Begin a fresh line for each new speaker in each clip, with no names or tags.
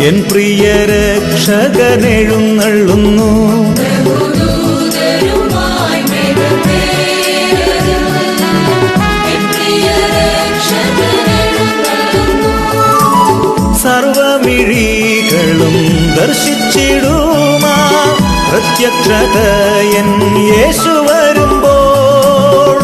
N പ്രിയ രക്ഷകനെഴുന്നള്ളുന്നു. സർവമിഴികളും ദർശിച്ചിടുമാ പ്രത്യക്ഷത N യേശു വരുമ്പോൾ.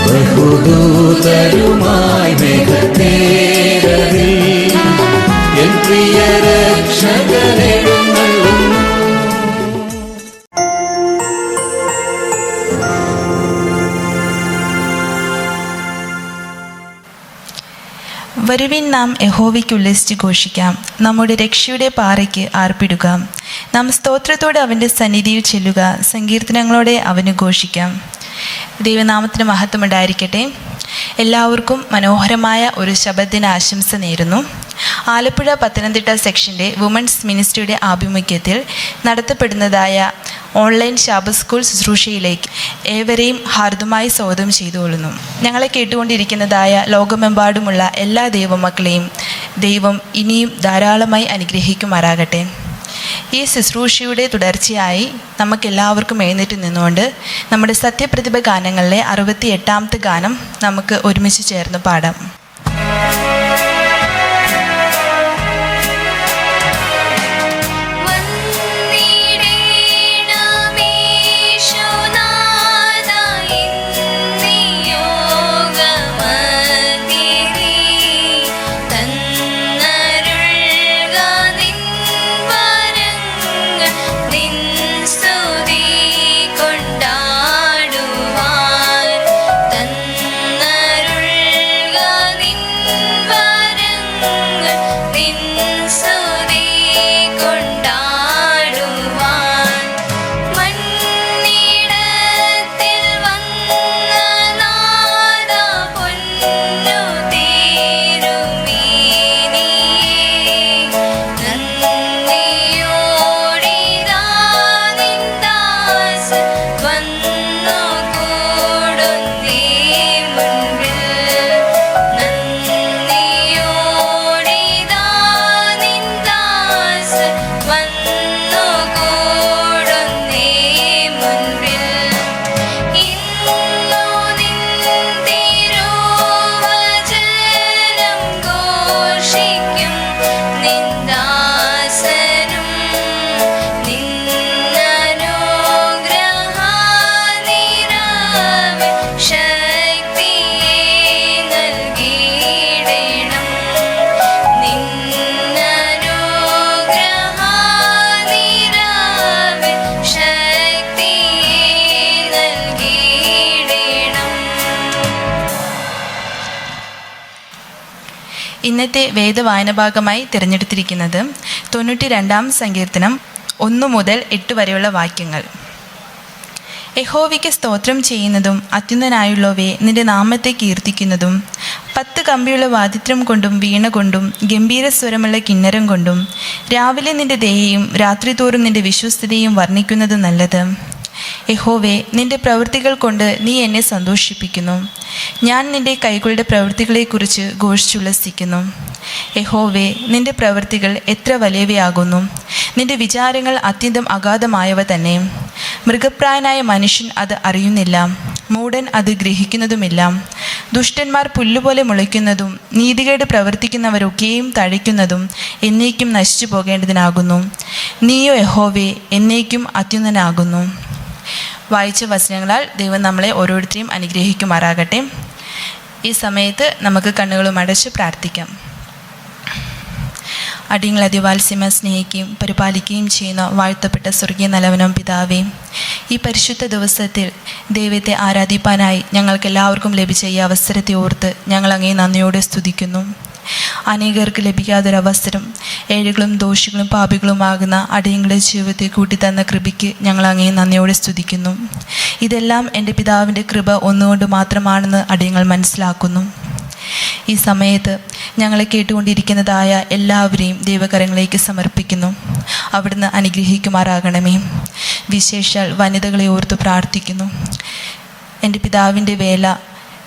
ബഹുദൂതരുമായി മേഘത്തേരറിൽ N പ്രിയ രക്ഷകനെഴുന്നള്ളുന്നു.
വരുവിൻ, നാം യഹോവയ്ക്ക് ഉല്ലസിച്ച് ഘോഷിക്കാം, നമ്മുടെ രക്ഷയുടെ പാറയ്ക്ക് ആർപ്പിടുക. നാം സ്തോത്രത്തോടെ അവൻ്റെ സന്നിധിയിൽ ചെല്ലുക, സങ്കീർത്തനങ്ങളോടെ അവന് ഘോഷിക്കാം. ദൈവനാമത്തിന് മഹത്വമുണ്ടായിരിക്കട്ടെ. എല്ലാവർക്കും മനോഹരമായ ഒരു ശബദ്ദിന ആശംസ നേരുന്നു. ആലപ്പുഴ പത്തനംതിട്ട സെക്ഷൻ്റെ വുമൻസ് മിനിസ്ട്രിയുടെ ആഭിമുഖ്യത്തിൽ നടത്തപ്പെടുന്നതായ ഓൺലൈൻ ശാബത്ത് സ്കൂൾ ശുശ്രൂഷയിലേക്ക് ഏവരെയും ഹാർദമായി സ്വാഗതം ചെയ്തുകൊള്ളുന്നു. ഞങ്ങളെ കേട്ടുകൊണ്ടിരിക്കുന്നതായ ലോകമെമ്പാടുമുള്ള എല്ലാ ദൈവമക്കളെയും ദൈവം ഇനിയും ധാരാളമായി അനുഗ്രഹിക്കുമാറാകട്ടെ. ഈ ശുശ്രൂഷയുടെ തുടർച്ചയായി നമുക്കെല്ലാവർക്കും എഴുന്നേറ്റ് നിന്നുകൊണ്ട് നമ്മുടെ സത്യപ്രതിഭ ഗാനങ്ങളിലെ 68ാമത്തെ ഗാനം നമുക്ക് ഒരുമിച്ച് ചേർന്ന് പാടാം. ഇന്നത്തെ വേദവായന ഭാഗമായി തിരഞ്ഞെടുത്തിരിക്കുന്നത് 92-ാം സങ്കീർത്തനം 1 മുതൽ 8 വരെയുള്ള വാക്യങ്ങൾ. യഹോവയ്ക്ക് സ്തോത്രം ചെയ്യുന്നതും അത്യുന്നതനായുള്ളവയെ നിന്റെ നാമത്തെ കീർത്തിക്കുന്നതും 10 കമ്പിയുള്ള വാദിത്രം കൊണ്ടും വീണ കൊണ്ടും ഗംഭീരസ്വരമുള്ള കിന്നരം കൊണ്ടും രാവിലെ നിന്റെ ദയയും രാത്രിതോറും നിന്റെ വിശ്വസ്തതയും വർണ്ണിക്കുന്നത് നല്ലത്. യഹോവേ, നിന്റെ പ്രവൃത്തികൾ കൊണ്ട് നീ എന്നെ സന്തോഷിപ്പിക്കുന്നു. ഞാൻ നിന്റെ കൈകളുടെ പ്രവൃത്തികളെക്കുറിച്ച് ഘോഷിച്ചുല്ലസിക്കുന്നു. യഹോവേ, നിന്റെ പ്രവൃത്തികൾ എത്ര വലിയവയാകുന്നു! നിന്റെ വിചാരങ്ങൾ അത്യന്തം അഗാധമായവ തന്നെ. മൃഗപ്രായനായ മനുഷ്യൻ അത് അറിയുന്നില്ല, മൂഢൻ അത് ഗ്രഹിക്കുന്നതുമില്ല. ദുഷ്ടന്മാർ പുല്ലുപോലെ മുളയ്ക്കുന്നതും നീതികേട് പ്രവർത്തിക്കുന്നവരൊക്കെയും തഴയ്ക്കുന്നതും എന്നേക്കും നശിച്ചു പോകേണ്ടതിനാകുന്നു. നീയോ യഹോവേ എന്നേക്കും അത്യുന്നതനാകുന്നു. വായിച്ച വചനങ്ങളാൽ ദൈവം നമ്മളെ ഓരോരുത്തരെയും അനുഗ്രഹിക്കുമാറാകട്ടെ. ഈ സമയത്ത് നമുക്ക് കണ്ണുകളും അടച്ച് പ്രാർത്ഥിക്കാം. അടിയങ്ങളെ അതിവാത്സ്യമ സ്നേഹിക്കുകയും പരിപാലിക്കുകയും ചെയ്യുന്ന വാഴ്ത്തപ്പെട്ട സ്വർഗീയ നല്ലവനും പിതാവേ, ഈ പരിശുദ്ധ ദിവസത്തിൽ ദൈവത്തെ ആരാധിപ്പാനായി ഞങ്ങൾക്ക് എല്ലാവർക്കും ലഭിച്ച ഈ അവസരത്തെ ഓർത്ത് ഞങ്ങൾ അങ്ങേ നന്ദിയോടെ സ്തുതിക്കുന്നു. അനേകർക്ക് ലഭിക്കാത്തൊരവസരം ഏഴുകളും ദോഷികളും പാപികളുമാകുന്ന അടിയങ്ങളുടെ ജീവിതത്തെ കൂട്ടിത്തന്ന കൃപയ്ക്ക് ഞങ്ങൾ അങ്ങേ നന്ദിയോടെ സ്തുതിക്കുന്നു. ഇതെല്ലാം എൻ്റെ പിതാവിൻ്റെ കൃപ ഒന്നുകൊണ്ട് മാത്രമാണെന്ന് അടിയങ്ങൾ മനസ്സിലാക്കുന്നു. ഈ സമയത്ത് ഞങ്ങളെ കേട്ടുകൊണ്ടിരിക്കുന്നതായ എല്ലാവരെയും ദൈവകരങ്ങളിലേക്ക് സമർപ്പിക്കുന്നു. അവിടുന്ന് അനുഗ്രഹിക്കുമാറാകണമേ. വിശേഷാൽ വനിതകളെ ഓർത്ത് പ്രാർത്ഥിക്കുന്നു. എൻ്റെ പിതാവിൻ്റെ വേല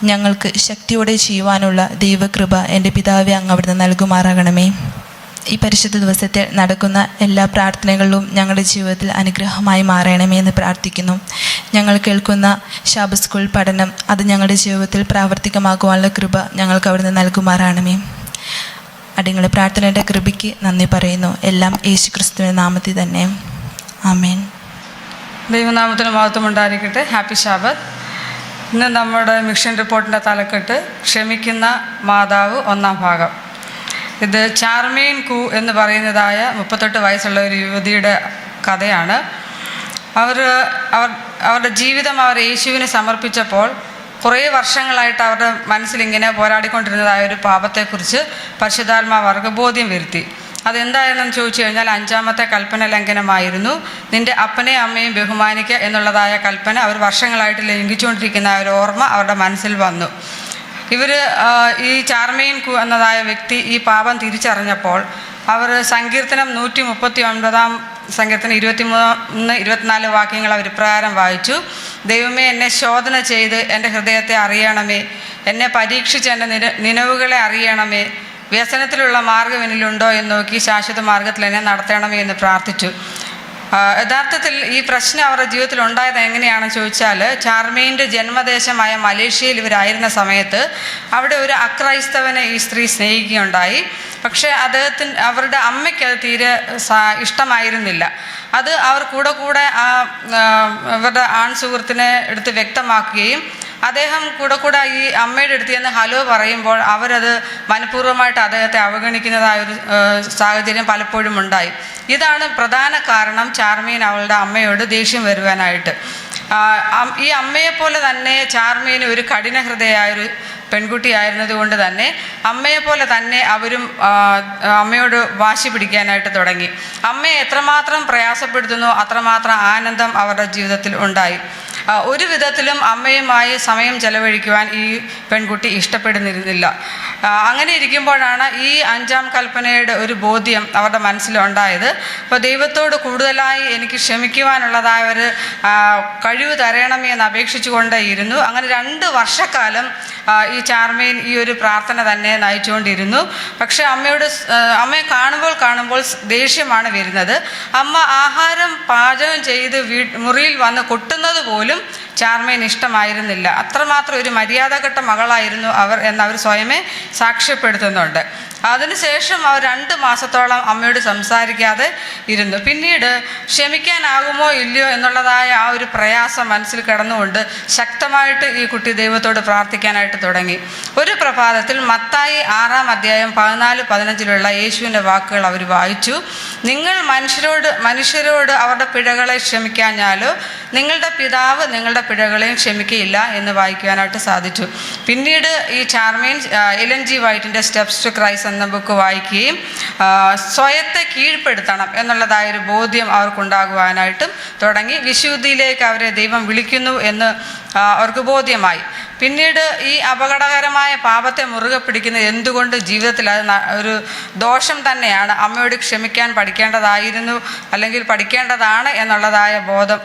ഞങ്ങൾക്ക് ശക്തിയോടെ ചെയ്യുവാനുള്ള ദൈവകൃപ എൻ്റെ പിതാവെ അങ്ങ് അവിടുന്ന് നൽകുമാറാകണമേ. ഈ പരിശുദ്ധ ദിവസത്തിൽ നടക്കുന്ന എല്ലാ പ്രാർത്ഥനകളിലും ഞങ്ങളുടെ ജീവിതത്തിൽ അനുഗ്രഹമായി മാറണമേ എന്ന് പ്രാർത്ഥിക്കുന്നു. ഞങ്ങൾ കേൾക്കുന്ന ശാബത്ത് സ്കൂൾ പഠനം അത് ഞങ്ങളുടെ ജീവിതത്തിൽ പ്രാവർത്തികമാക്കുവാനുള്ള കൃപ ഞങ്ങൾക്ക് അവിടുന്ന് നൽകുമാറാണമേ. അടിയങ്ങളുടെ പ്രാർത്ഥനയുടെ കൃപയ്ക്ക് നന്ദി പറയുന്നു. എല്ലാം യേശു ക്രിസ്തുവിൻ്റെ നാമത്തിൽ തന്നെ. ആമേൻ.
ദൈവനാമത്തിന് മഹത്വം ഉണ്ടായിരിക്കട്ടെ. Happy Shabbat. ഇന്ന് നമ്മുടെ മിഷൻ റിപ്പോർട്ടിൻ്റെ തലക്കെട്ട് ക്ഷമിക്കുന്ന മാതാവ് 1-ാം ഭാഗം. ഇത് ചാർമീൻ കൂ എന്ന് പറയുന്നതായ 38 വയസ്സുള്ള ഒരു യുവതിയുടെ കഥയാണ്. അവരുടെ ജീവിതം അവർ യേശുവിന് സമർപ്പിച്ചപ്പോൾ കുറേ വർഷങ്ങളായിട്ട് അവരുടെ മനസ്സിലിങ്ങനെ പോരാടിക്കൊണ്ടിരുന്നതായ ഒരു പാപത്തെക്കുറിച്ച് പരിശുദ്ധാത്മാവ് അവർക്ക് ബോധ്യം വരുത്തി. അതെന്തായെന്ന് ചോദിച്ചു കഴിഞ്ഞാൽ 5-ാമത്തെ കൽപ്പന ലംഘനമായിരുന്നു. നിൻ്റെ അപ്പനെയും അമ്മയും ബഹുമാനിക്കുക എന്നുള്ളതായ കൽപ്പന അവർ വർഷങ്ങളായിട്ട് ലംഘിച്ചുകൊണ്ടിരിക്കുന്ന ഒരു ഓർമ്മ അവരുടെ മനസ്സിൽ വന്നു. ഈ ചാർമീൻ കു എന്നതായ വ്യക്തി ഈ പാപം തിരിച്ചറിഞ്ഞപ്പോൾ അവർ സങ്കീർത്തനം 139 സങ്കീർത്തനം 23-24 വാക്യങ്ങൾ അവർ ഇപ്രകാരം വായിച്ചു. ദൈവമേ, എന്നെ ശോധന ചെയ്ത് എൻ്റെ ഹൃദയത്തെ അറിയണമേ, എന്നെ പരീക്ഷിച്ച് എൻ്റെ നിലവുകളെ അറിയണമേ, വ്യസനത്തിലുള്ള മാർഗ്ഗം എന്നിലുണ്ടോ എന്ന് നോക്കി ശാശ്വത മാർഗത്തിൽ എന്നെ നടത്തണമേ എന്ന് പ്രാർത്ഥിച്ചു. യഥാർത്ഥത്തിൽ ഈ പ്രശ്നം അവരുടെ ജീവിതത്തിൽ ഉണ്ടായത് എങ്ങനെയാണെന്ന് ചോദിച്ചാൽ, ചാർമീൻ്റെ ജന്മദേശമായ മലേഷ്യയിൽ ഇവരായിരുന്ന സമയത്ത് അവിടെ ഒരു അക്രൈസ്തവനെ ഈ സ്ത്രീ സ്നേഹിക്കുകയുണ്ടായി. പക്ഷേ അവരുടെ അമ്മയ്ക്ക് അത് തീരെ ഇഷ്ടമായിരുന്നില്ല. അത് അവർ കൂടെ അവരുടെ ആൺ സുഹൃത്തിനെ എടുത്ത് വ്യക്തമാക്കുകയും അദ്ദേഹം കൂടെ ഈ അമ്മയുടെ അടുത്ത് ചെന്ന് ഹലോ പറയുമ്പോൾ അവരത് മനഃപൂർവ്വമായിട്ട് അദ്ദേഹത്തെ അവഗണിക്കുന്നതായൊരു സാഹചര്യം പലപ്പോഴും ഉണ്ടായി. ഇതാണ് പ്രധാന കാരണം ചാർമീൻ അവളുടെ അമ്മയോട് ദേഷ്യം വരുവാനായിട്ട്. ഈ അമ്മയെപ്പോലെ തന്നെ ചാർമീൻ ഒരു കഠിന ഹൃദയായൊരു പെൺകുട്ടിയായിരുന്നത് കൊണ്ട് തന്നെ അമ്മയെപ്പോലെ തന്നെ അവരും അമ്മയോട് വാശി പിടിക്കാനായിട്ട് തുടങ്ങി. അമ്മയെ എത്രമാത്രം പ്രയാസപ്പെടുത്തുന്നോ അത്രമാത്രം ആനന്ദം അവരുടെ ജീവിതത്തിൽ ഉണ്ടായി. ഒരു വിധത്തിലും അമ്മയുമായി സമയം ചെലവഴിക്കുവാൻ ഈ പെൺകുട്ടി ഇഷ്ടപ്പെടുന്നിരുന്നില്ല. അങ്ങനെ ഇരിക്കുമ്പോഴാണ് ഈ 5-ാം കൽപ്പനയുടെ ഒരു ബോധ്യം അവരുടെ മനസ്സിലുണ്ടായത്. അപ്പോൾ ദൈവത്തോട് കൂടുതലായി എനിക്ക് ക്ഷമിക്കുവാനുള്ളതായ ഒരു കഴിവ് തരണമേ എന്ന് അപേക്ഷിച്ചു കൊണ്ടേയിരുന്നു. അങ്ങനെ 2 വർഷക്കാലം ഈ ചാർമീൻ ഈ ഒരു പ്രാർത്ഥന തന്നെ നയിച്ചുകൊണ്ടിരുന്നു. പക്ഷെ അമ്മയെ കാണുമ്പോൾ ദേഷ്യമാണ് വരുന്നത്. അമ്മ ആഹാരം പാചകം ചെയ്ത് മുറിയിൽ വന്ന് കൊട്ടുന്നത് പോലും ചാർമീൻ ഇഷ്ടമായിരുന്നില്ല. അത്രമാത്രം ഒരു മര്യാദഘട്ട മകളായിരുന്നു അവർ സ്വയമേ സാക്ഷ്യപ്പെടുത്തുന്നുണ്ട്. അതിനുശേഷം അവർ 2 മാസത്തോളം അമ്മയോട് സംസാരിക്കാതെ ഇരുന്നു. പിന്നീട് ക്ഷമിക്കാനാകുമോ ഇല്ലയോ എന്നുള്ളതായ ആ ഒരു പ്രയാസം മനസ്സിൽ കിടന്നുകൊണ്ട് ശക്തമായിട്ട് ഈ കുട്ടി ദൈവത്തോട് പ്രാർത്ഥിക്കാനായിട്ട് തുടങ്ങി. ഒരു പ്രഭാതത്തിൽ മത്തായി 6-ാം അധ്യായം 14-15 യേശുവിൻ്റെ വാക്കുകൾ അവർ വായിച്ചു. നിങ്ങൾ മനുഷ്യരോട് അവരുടെ പിഴകളെ ക്ഷമിക്കാഞ്ഞാലോ നിങ്ങളുടെ പിതാവ് നിങ്ങളുടെ പിഴകളെയും ക്ഷമിക്കുകയില്ല എന്ന് വായിക്കുവാനായിട്ട് സാധിച്ചു. പിന്നീട് ഈ ചാർമീൻ എലൻ ജി വൈറ്റിൻ്റെ സ്റ്റെപ്സ് ടു ക്രൈസ്റ്റ് എന്ന ബുക്ക് വായിക്കുകയും സ്വയത്തെ കീഴ്പ്പെടുത്തണം എന്നുള്ളതായൊരു ബോധ്യം അവർക്കുണ്ടാകുവാനായിട്ടും തുടങ്ങി. വിശുദ്ധിയിലേക്ക് അവരെ ദൈവം വിളിക്കുന്നു എന്ന് അവർക്ക് ബോധ്യമായി. പിന്നീട് ഈ അപകടകരമായ പാപത്തെ മുറുകെ പിടിക്കുന്നത് എന്തുകൊണ്ട് ജീവിതത്തിൽ അത് ഒരു ദോഷം തന്നെയാണ്. അമ്മയോട് ക്ഷമിക്കാൻ പഠിക്കേണ്ടതായിരുന്നു, അല്ലെങ്കിൽ പഠിക്കേണ്ടതാണ് എന്നുള്ളതായ ബോധം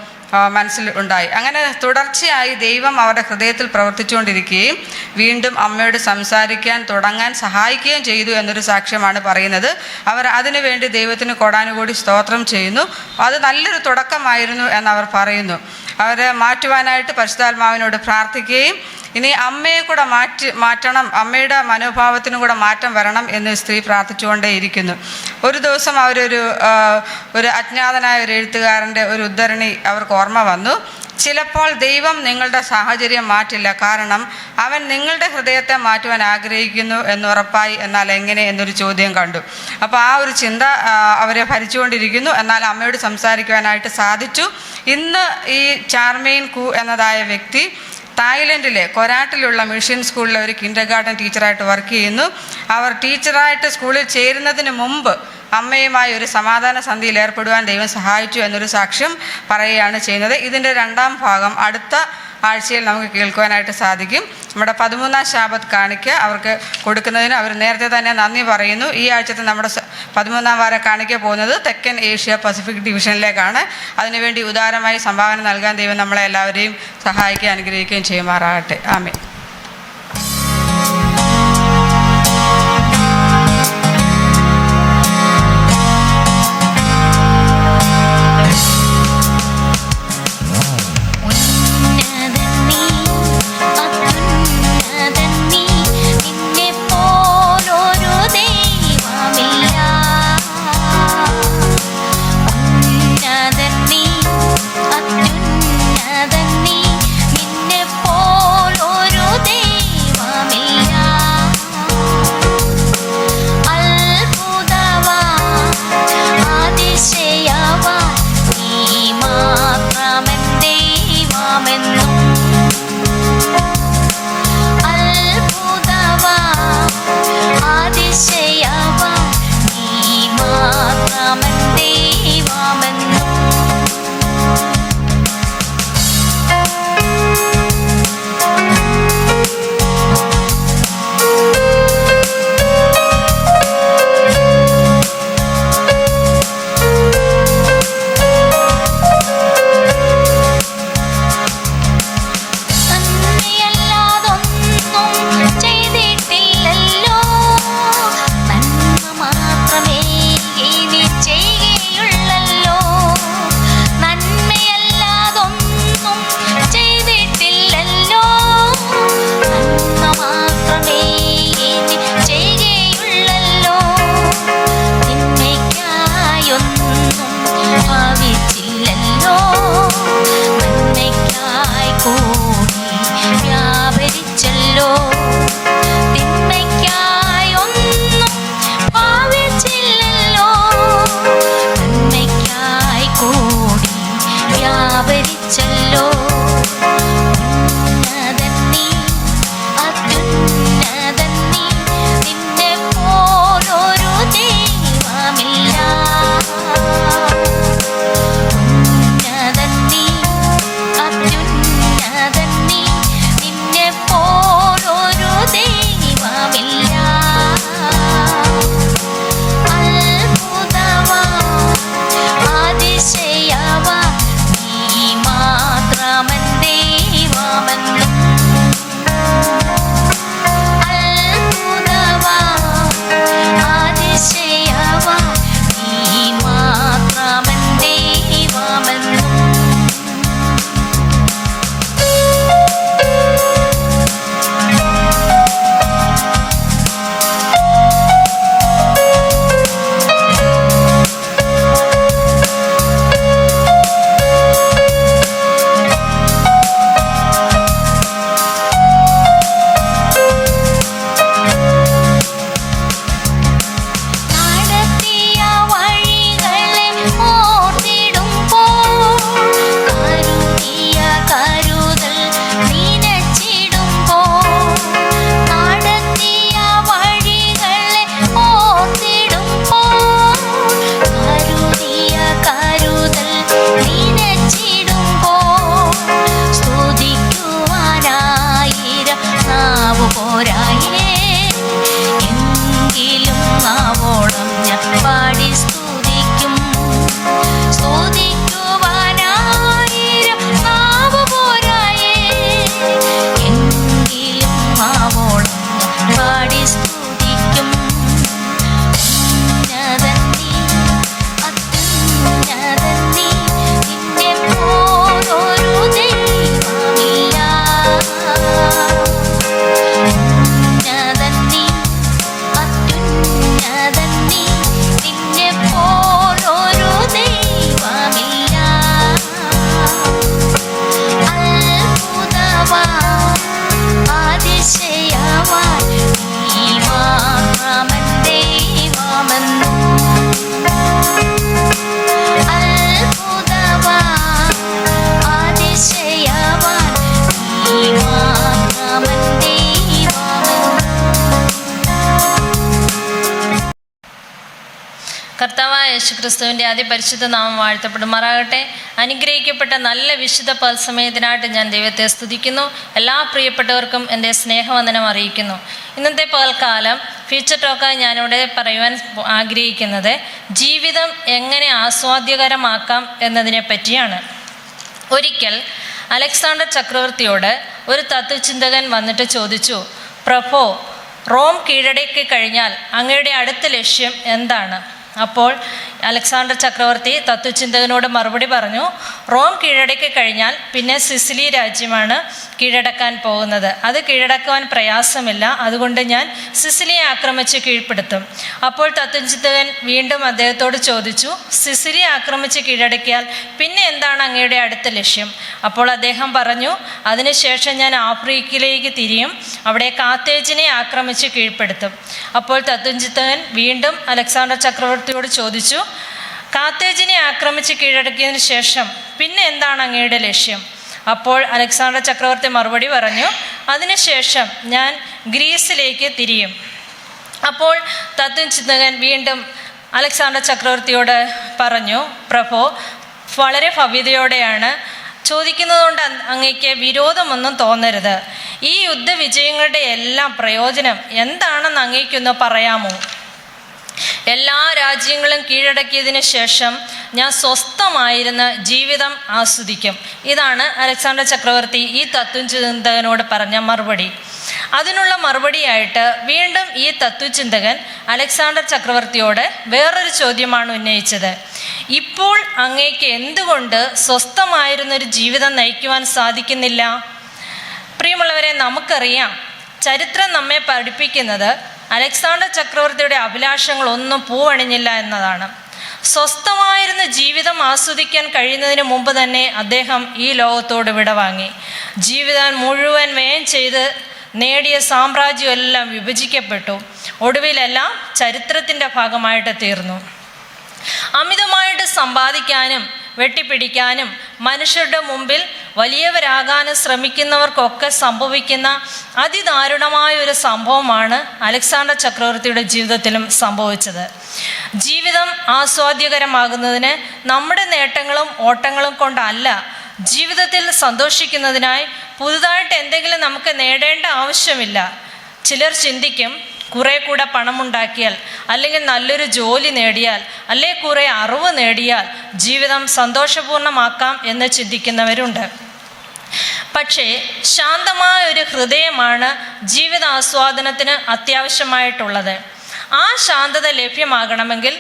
മനസ്സിൽ ഉണ്ടായി. അങ്ങനെ തുടർച്ചയായി ദൈവം അവരുടെ ഹൃദയത്തിൽ പ്രവർത്തിച്ചുകൊണ്ടിരിക്കുകയും വീണ്ടും അമ്മയോട് സംസാരിക്കാൻ തുടങ്ങാൻ സഹായിക്കുകയും ചെയ്തു എന്നൊരു സാക്ഷ്യമാണ് പറയുന്നത്. അവർ അതിനുവേണ്ടി ദൈവത്തിന് കോടാനുകൂടി സ്തോത്രം ചെയ്യുന്നു. അത് നല്ലൊരു തുടക്കമായിരുന്നു എന്നവർ പറയുന്നു. അവരെ മാറ്റുവാനായിട്ട് പരിശുദ്ധാത്മാവിനോട് പ്രാർത്ഥിക്കുകയും ഇനി അമ്മയെ കൂടെ മാറ്റണം, അമ്മയുടെ മനോഭാവത്തിനും കൂടെ മാറ്റം വരണം എന്ന് സ്ത്രീ പ്രാർത്ഥിച്ചുകൊണ്ടേയിരിക്കുന്നു. ഒരു ദിവസം ഒരു അജ്ഞാതനായ ഒരു എഴുത്തുകാരൻ്റെ ഒരു ഉദ്ധരണി അവർക്ക് ഓർമ്മ വന്നു. ചിലപ്പോൾ ദൈവം നിങ്ങളുടെ സാഹചര്യം മാറ്റില്ല, കാരണം അവൻ നിങ്ങളുടെ ഹൃദയത്തെ മാറ്റുവാൻ ആഗ്രഹിക്കുന്നു എന്നുറപ്പായി. എന്നാൽ എങ്ങനെ എന്നൊരു ചോദ്യം കണ്ടു. അപ്പോൾ ആ ഒരു ചിന്ത അവരെ ഭരിച്ചുകൊണ്ടിരിക്കുന്നു. എന്നാൽ അമ്മയോട് സംസാരിക്കുവാനായിട്ട് സാധിച്ചു. ഇന്ന് ഈ ചാർമീൻ കു എന്നതായ വ്യക്തി തായ്ലൻഡിലെ കൊരാട്ടിലുള്ള മിഷൻ സ്കൂളിലെ ഒരു കിൻഡർ ഗാർഡൻ ടീച്ചറായിട്ട് വർക്ക് ചെയ്യുന്നു. അവർ ടീച്ചറായിട്ട് സ്കൂളിൽ ചേരുന്നതിന് മുമ്പ് അമ്മയുമായി ഒരു സമാധാന സന്ധിയിൽ ഏർപ്പെടുവാൻ ദൈവം സഹായിച്ചു എന്നൊരു സാക്ഷ്യം പറയുകയാണ് ചെയ്യുന്നത്. ഇതിൻ്റെ രണ്ടാം ഭാഗം അടുത്ത ആഴ്ചയിൽ നമുക്ക് കേൾക്കുവാനായിട്ട് സാധിക്കും. നമ്മുടെ 13-ാം ശാബത്ത് കാണിക്ക അവർക്ക് കൊടുക്കുന്നതിന് അവർ നേരത്തെ തന്നെ നന്ദി പറയുന്നു. ഈ ആഴ്ചത്തെ നമ്മുടെ 13-ാം വാര കാണിക്ക പോകുന്നത് തെക്കൻ ഏഷ്യ പസഫിക് ഡിവിഷനിലേക്കാണ്. അതിനുവേണ്ടി ഉദാരമായി സംഭാവന നൽകാൻ ദൈവം നമ്മളെ എല്ലാവരെയും സഹായിക്കുകയും അനുഗ്രഹിക്കുകയും ചെയ്യുമാറാകട്ടെ. ആമേൻ.
നിന്നെ പോലൊരു കർത്താവായ യേശുക്രിസ്തുവിൻ്റെ അതിപരിശുദ്ധ നാമം വാഴ്ത്തപ്പെടുമാറാകട്ടെ. അനുഗ്രഹിക്കപ്പെട്ട നല്ല വിശുദ്ധ പൽസമയത്തിനായിട്ട് ഞാൻ ദൈവത്തെ സ്തുതിക്കുന്നു. എല്ലാ പ്രിയപ്പെട്ടവർക്കും എൻ്റെ സ്നേഹവന്ദനം അറിയിക്കുന്നു. ഇന്നത്തെ പകൽക്കാലം ഫ്യൂച്ചർ ടോക്കായി ഞാനിവിടെ പറയുവാൻ ആഗ്രഹിക്കുന്നത് ജീവിതം എങ്ങനെ ആസ്വാദ്യകരമാക്കാം എന്നതിനെ പറ്റിയാണ്. ഒരിക്കൽ അലക്സാണ്ടർ ചക്രവർത്തിയോട് ഒരു തത്വചിന്തകൻ വന്നിട്ട് ചോദിച്ചു, പ്രഭോ, റോം കീഴടക്കി കഴിഞ്ഞാൽ അങ്ങയുടെ അടുത്ത ലക്ഷ്യം എന്താണ്? അപ്പോൾ അലക്സാണ്ടർ ചക്രവർത്തി തത്വചിന്തകനോട് മറുപടി പറഞ്ഞു, റോം കീഴടക്കി കഴിഞ്ഞാൽ പിന്നെ സിസിലി രാജ്യമാണ് കീഴടക്കാൻ പോകുന്നത്. അത് കീഴടക്കുവാൻ പ്രയാസമില്ല, അതുകൊണ്ട് ഞാൻ സിസിലിയെ ആക്രമിച്ച് കീഴ്പ്പെടുത്തും. അപ്പോൾ തത്വചിന്തകൻ വീണ്ടും അദ്ദേഹത്തോട് ചോദിച്ചു, സിസിലി ആക്രമിച്ച് കീഴടക്കിയാൽ പിന്നെ എന്താണ് അങ്ങയുടെ അടുത്ത ലക്ഷ്യം? അപ്പോൾ അദ്ദേഹം പറഞ്ഞു, അതിനുശേഷം ഞാൻ ആഫ്രിക്കയിലേക്ക് തിരിയും, അവിടെ കാർത്തേജിനെ ആക്രമിച്ച് കീഴ്പ്പെടുത്തും. അപ്പോൾ തത്വചിന്തകൻ വീണ്ടും അലക്സാണ്ടർ ചക്രവർത്തിയോട് ചോദിച്ചു, കാർത്തേജിനെ ആക്രമിച്ച് കീഴടക്കിയതിന് ശേഷം പിന്നെ എന്താണ് അങ്ങയുടെ ലക്ഷ്യം? അപ്പോൾ അലക്സാണ്ടർ ചക്രവർത്തി മറുപടി പറഞ്ഞു, അതിനുശേഷം ഞാൻ ഗ്രീസിലേക്ക് തിരിയും. അപ്പോൾ തത്വചിന്തകൻ വീണ്ടും അലക്സാണ്ടർ ചക്രവർത്തിയോട് പറഞ്ഞു, പ്രഭോ, വളരെ ഭവ്യതയോടെയാണ് ചോദിക്കുന്നതുകൊണ്ട് അങ്ങയ്ക്ക് വിരോധമൊന്നും തോന്നരുത്. ഈ യുദ്ധവിജയങ്ങളുടെ എല്ലാം പ്രയോജനം എന്താണെന്ന് അങ്ങയ്ക്കൊന്ന് പറയാമോ? എല്ലാ രാജ്യങ്ങളും കീഴടക്കിയതിന് ശേഷം ഞാൻ സ്വസ്ഥമായിരുന്ന ജീവിതം ആസ്വദിക്കും. ഇതാണ് അലക്സാണ്ടർ ചക്രവർത്തി ഈ തത്വചിന്തകനോട് പറഞ്ഞ മറുപടി. അതിനുള്ള മറുപടിയായിട്ട് വീണ്ടും ഈ തത്വചിന്തകൻ അലക്സാണ്ടർ ചക്രവർത്തിയോട് വേറൊരു ചോദ്യമാണ് ഉന്നയിച്ചത്. ഇപ്പോൾ അങ്ങേക്ക് എന്തുകൊണ്ട് സ്വസ്ഥമായിരുന്നൊരു ജീവിതം നയിക്കുവാൻ സാധിക്കുന്നില്ല? പ്രിയമുള്ളവരെ, നമുക്കറിയാം, ചരിത്രം നമ്മെ പഠിപ്പിക്കുന്നത് അലക്സാണ്ടർ ചക്രവർത്തിയുടെ അഭിലാഷങ്ങളൊന്നും പൂവണിഞ്ഞില്ല എന്നതാണ്. സ്വസ്ഥമായിരുന്ന ജീവിതം ആസ്വദിക്കാൻ കഴിയുന്നതിന് മുമ്പ് തന്നെ അദ്ദേഹം ഈ ലോകത്തോട് വിടവാങ്ങി. ജീവിതം മുഴുവൻ വ്യയം ചെയ്ത് നേടിയ സാമ്രാജ്യമെല്ലാം വിഭജിക്കപ്പെട്ടു. ഒടുവിലെല്ലാം ചരിത്രത്തിൻ്റെ ഭാഗമായിട്ട് തീർന്നു. അമിതമായിട്ട് സമ്പാദിക്കാനും വെട്ടിപ്പിടിക്കാനും മനുഷ്യരുടെ മുമ്പിൽ വലിയവരാകാനും ശ്രമിക്കുന്നവർക്കൊക്കെ സംഭവിക്കുന്ന അതിദാരുണമായ ഒരു സംഭവമാണ് അലക്സാണ്ടർ ചക്രവർത്തിയുടെ ജീവിതത്തിലും സംഭവിച്ചത്. ജീവിതം ആസ്വാദ്യകരമാകുന്നതിന് നമ്മുടെ നേട്ടങ്ങളും ഓട്ടങ്ങളും കൊണ്ടല്ല, ജീവിതത്തിൽ സന്തോഷിക്കുന്നതിനായി പുതുതായിട്ട് എന്തെങ്കിലും നമുക്ക് നേടേണ്ട ആവശ്യമില്ല. ചിലർ ചിന്തിക്കും, കുറേ കൂടെ പണമുണ്ടാക്കിയാൽ, അല്ലെങ്കിൽ നല്ലൊരു ജോലി നേടിയാൽ, അല്ലെങ്കിൽ കുറേ അറിവ് നേടിയാൽ ജീവിതം സന്തോഷപൂർണ്ണമാക്കാം എന്ന് ചിന്തിക്കുന്നവരുണ്ട്. പക്ഷേ ശാന്തമായ ഒരു ഹൃദയമാണ് ജീവിതാസ്വാദനത്തിന് അത്യാവശ്യമായിട്ടുള്ളത്. ആ ശാന്തത ലഭ്യമാകണമെങ്കിൽ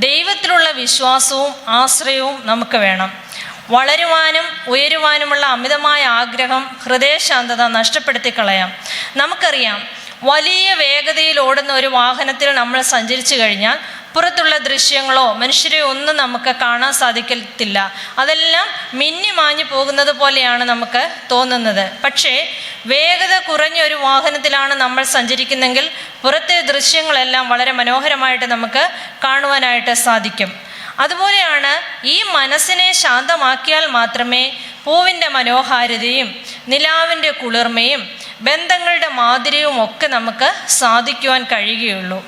ദൈവത്തിലുള്ള വിശ്വാസവും ആശ്രയവും നമുക്ക് വേണം. വളരുവാനും ഉയരുവാനുമുള്ള അമിതമായ ആഗ്രഹം ഹൃദയശാന്തത നഷ്ടപ്പെടുത്തി കളയാം. നമുക്കറിയാം, വലിയ വേഗതയിൽ ഓടുന്ന ഒരു വാഹനത്തിൽ നമ്മൾ സഞ്ചരിച്ചു കഴിഞ്ഞാൽ പുറത്തുള്ള ദൃശ്യങ്ങളോ മനുഷ്യരെ ഒന്നും നമുക്ക് കാണാൻ സാധിക്കത്തില്ല. അതെല്ലാം മിന്നി മാഞ്ഞു പോകുന്നത് പോലെയാണ് നമുക്ക് തോന്നുന്നത്. പക്ഷേ വേഗത കുറഞ്ഞ ഒരു വാഹനത്തിലാണ് നമ്മൾ സഞ്ചരിക്കുന്നെങ്കിൽ പുറത്തെ ദൃശ്യങ്ങളെല്ലാം വളരെ മനോഹരമായിട്ട് നമുക്ക് കാണുവാനായിട്ട് സാധിക്കും. അതുപോലെയാണ് ഈ മനസ്സിനെ ശാന്തമാക്കിയാൽ മാത്രമേ പൂവിൻ്റെ മനോഹാരിതയും നിലാവിൻ്റെ കുളിർമയും ബന്ധങ്ങളുടെ മാധുര്യവും ഒക്കെ നമുക്ക് സാധിക്കുവാൻ കഴിയുകയുള്ളൂ.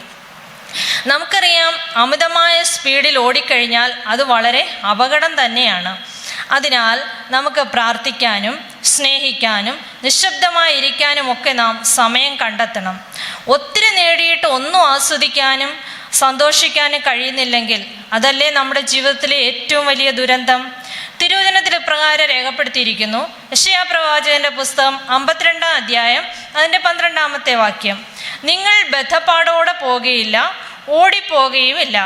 നമുക്കറിയാം, അമിതമായ സ്പീഡിൽ ഓടിക്കഴിഞ്ഞാൽ അത് വളരെ അപകടം തന്നെയാണ്. അതിനാൽ നമുക്ക് പ്രാർത്ഥിക്കാനും സ്നേഹിക്കാനും നിശബ്ദമായിരിക്കാനും ഒക്കെ നാം സമയം കണ്ടെത്തണം. ഒത്തിരി നേടിയിട്ട് ഒന്നും ആസ്വദിക്കാനും സന്തോഷിക്കാനും കഴിയുന്നില്ലെങ്കിൽ അതല്ലേ നമ്മുടെ ജീവിതത്തിലെ ഏറ്റവും വലിയ ദുരന്തം. തിരുവചനത്തിൽ ഇപ്രകാരം രേഖപ്പെടുത്തിയിരിക്കുന്നു. യെശയ്യാ പ്രവാചകന്റെ പുസ്തകം 52-ാം അധ്യായം അതിൻ്റെ 12-ാമത്തെ വാക്യം, നിങ്ങൾ ബദ്ധപ്പാടോടെ പോകുകയില്ല, ഓടിപ്പോകുകയുമില്ല.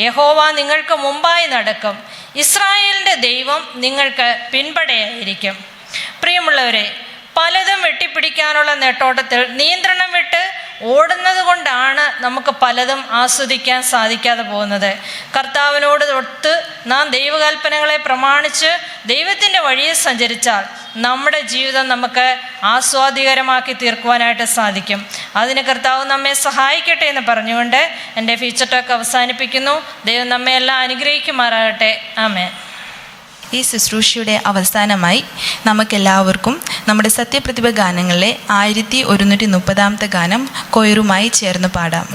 യഹോവ നിങ്ങൾക്ക് മുമ്പായി നടക്കും, ഇസ്രായേലിൻ്റെ ദൈവം നിങ്ങൾക്ക് പിൻപടയായിരിക്കും. പ്രിയമുള്ളവരെ, പലതും വെട്ടിപ്പിടിക്കാനുള്ള നെട്ടോട്ടത്തിൽ നിയന്ത്രണം വിട്ട് ഓടുന്നത് കൊണ്ടാണ് നമുക്ക് പലതും ആസ്വദിക്കാൻ സാധിക്കാതെ പോകുന്നത്. കർത്താവിനോട് തൊട്ട് നാം ദൈവകൽപ്പനകളെ പ്രമാണിച്ച് ദൈവത്തിൻ്റെ വഴിയെ സഞ്ചരിച്ചാൽ നമ്മുടെ ജീവിതം നമുക്ക് ആസ്വാദികരമാക്കി തീർക്കുവാനായിട്ട് സാധിക്കും. അതിന് കർത്താവ് നമ്മെ സഹായിക്കട്ടെ എന്ന് പറഞ്ഞുകൊണ്ട് എൻ്റെ ഫ്യൂച്ചർ ടോക്ക് അവസാനിപ്പിക്കുന്നു. ദൈവം നമ്മെ എല്ലാം അനുഗ്രഹിക്കുമാറാകട്ടെ. ആമേൻ.
ഈ ശുശ്രൂഷയുടെ അവസാനമായി നമുക്കെല്ലാവർക്കും നമ്മുടെ സത്യപ്രതിഭ ഗാനങ്ങളിലെ 1130 ഗാനം കൊയറുമായി ചേർന്ന് പാടാം.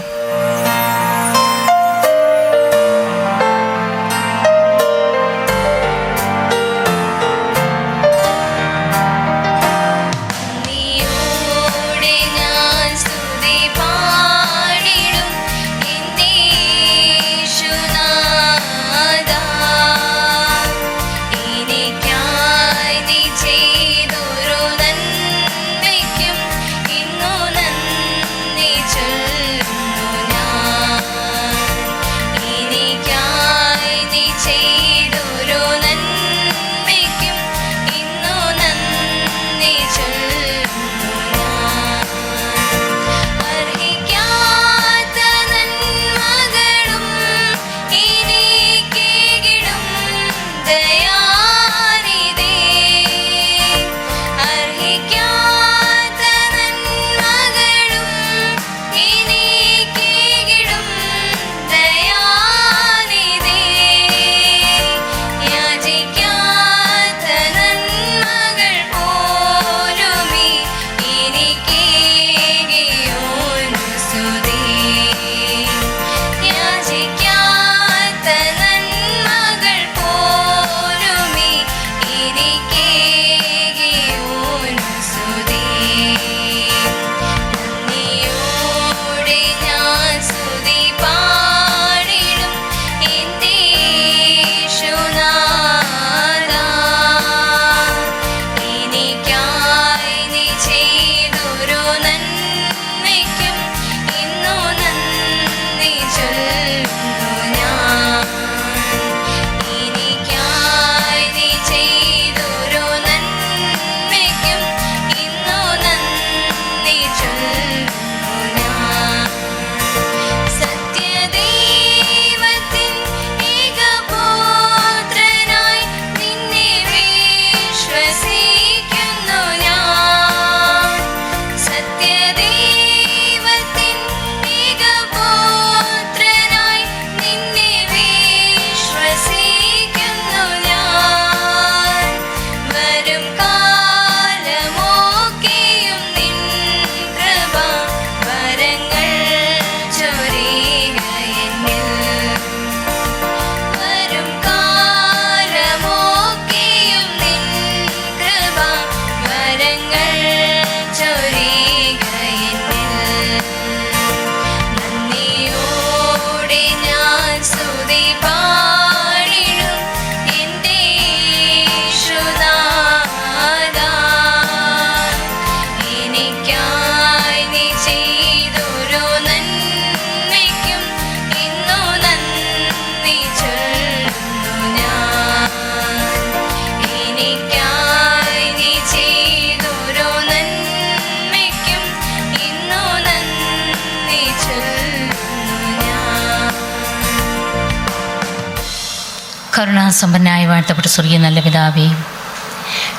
കരുണാസമ്പന്നായി വാഴ്ത്തപ്പെട്ട സ്വർഗീയ നല്ല പിതാവേ,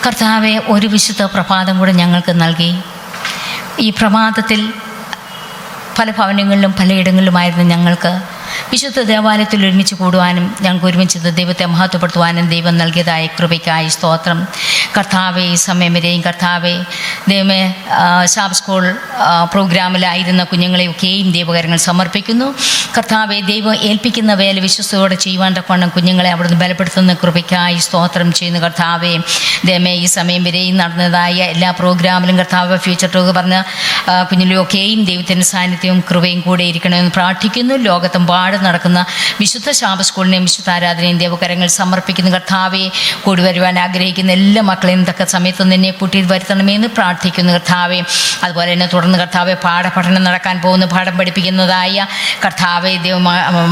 കർത്താവെ, ഒരു വിശുദ്ധ പ്രഭാതം കൂടെ ഞങ്ങൾക്ക് നൽകി. ഈ പ്രഭാതത്തിൽ പല ഭവനങ്ങളിലും പലയിടങ്ങളിലുമായിരുന്നു ഞങ്ങൾക്ക് വിശുദ്ധ ദേവാലയത്തിൽ ഒരുമിച്ച് കൂടുവാനും ഞങ്ങൾക്ക് ഒരുമിച്ച് ദൈവത്തെ മഹത്വപ്പെടുത്തുവാനും ദൈവം നൽകിയതായ കൃപയ്ക്കായി സ്തോത്രം. കർത്താവെ, ഈ സമയം വരെയും കർത്താവെ, ദൈവമേ, ശാബ് സ്കൂൾ പ്രോഗ്രാമിലായിരുന്ന കുഞ്ഞുങ്ങളെയൊക്കെയും ദൈവകരങ്ങൾ സമർപ്പിക്കുന്നു. കർത്താവെ, ദൈവം ഏൽപ്പിക്കുന്ന വേല വിശ്വസ്തയോടെ ചെയ്യുവാൻ തക്കവണ്ണം കുഞ്ഞുങ്ങളെ അവിടുന്ന് ബലപ്പെടുത്തുന്ന കൃപയ്ക്കായി സ്തോത്രം ചെയ്യുന്നു. കർത്താവെ, ദൈവമേ, ഈ സമയം വരെയും നടന്നതായ എല്ലാ പ്രോഗ്രാമിലും കർത്താവ് ഫ്യൂച്ചർ ടോക്ക് പറഞ്ഞ കുഞ്ഞുങ്ങളെയൊക്കെയും ദൈവത്തിൻ്റെ സാന്നിധ്യവും കൃപയും കൂടെ ഇരിക്കണമെന്ന് പ്രാർത്ഥിക്കുന്നു. ലോകത്തെമ്പാടും നടക്കുന്ന വിശുദ്ധ ശാബ് സ്കൂളിനെയും വിശുദ്ധ ആരാധനയും ദൈവകരങ്ങൾ സമർപ്പിക്കുന്നു. കർത്താവെ, കൂടി വരുവാൻ ആഗ്രഹിക്കുന്ന എല്ലാ മക്കളെയും തക്ക സമയത്ത് നിന്നെ കൂട്ടി വരുത്തണമെന്ന് പ്രാർത്ഥിക്കുന്നു. കർത്താവെ, അതുപോലെ തന്നെ തുടർന്ന് കർത്താവെ, പാഠപഠനം നടക്കാൻ പോകുന്നു, പാഠം പഠിപ്പിക്കുന്നതായ കർത്താവെ,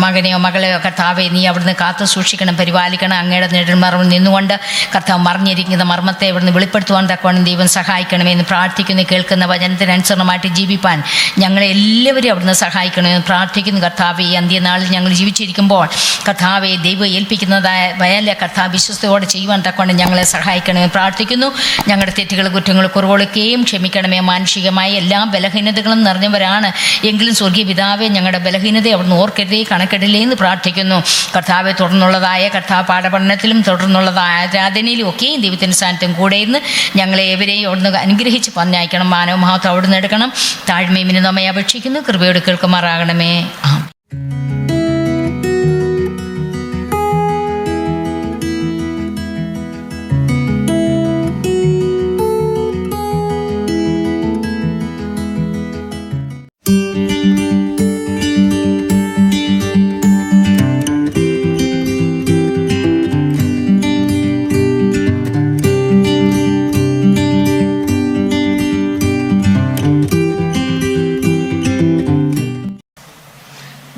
മകനെയോ മകളെയോ കർത്താവെ, നീ അവിടുന്ന് കാത്തു സൂക്ഷിക്കണം, പരിപാലിക്കണം. അങ്ങയുടെ നെടുമറവിൽ നിന്നുകൊണ്ട് കർത്താവ് മറിഞ്ഞിരിക്കുന്ന മർമ്മത്തെ അവിടുന്ന് വെളിപ്പെടുത്തുവാൻ തക്കവണ്ണം ദൈവം സഹായിക്കണമെന്ന് പ്രാർത്ഥിക്കുന്നു. കേൾക്കുന്ന വചനത്തിനനുസരണമായിട്ട് ജീവിപ്പാൻ ഞങ്ങളെ എല്ലാവരും അവിടുന്ന് സഹായിക്കണമെന്ന് പ്രാർത്ഥിക്കുന്നു. കർത്താവെ, ഈ അന്ത്യനാളിൽ ഞങ്ങൾ ജീവിച്ചിരിക്കുമ്പോൾ കർത്താവെ, ദൈവം ഏൽപ്പിക്കുന്നതായ വയല കർത്താവ് വിശ്വസ്തയോടെ ചെയ്യുവാൻ തക്കൊണ്ട് ഞങ്ങളെ സഹായിക്കണമെന്ന് പ്രാർത്ഥിക്കുന്നു. ഞങ്ങളുടെ തെറ്റുകൾ, കുറ്റങ്ങൾ, കുറവുകളൊക്കെയും ക്ഷമിക്കണമേ. മാനുഷികമായ എല്ലാ ബലഹീനതകളും നിറഞ്ഞവരാണ് എങ്കിലും സ്വർഗീയ പിതാവേ, ഞങ്ങളുടെ ബലഹീനത അവിടുന്ന് ഓർക്കരുതേ, കണക്കെടില്ലേ എന്ന് പ്രാർത്ഥിക്കുന്നു. കർത്താവെ, തുടർന്നുള്ളതായ കർത്താവ് പാഠപഠനത്തിലും തുടർന്നുള്ളതായ ആരാധനയിലും ഒക്കെയും ദൈവത്തിൻ്റെ സാന്നിധ്യം കൂടെ ഇന്ന് ഞങ്ങളെ ഏവരെയും അവിടുന്ന് അനുഗ്രഹിച്ച് പറഞ്ഞയക്കണം. മാനവ മഹത്വം അവിടുന്ന് എടുക്കണം. താഴ്മയും വിനീതമായി അപേക്ഷിക്കുന്നു. കൃപയോട് കേൾക്കുമാറാകണമേ.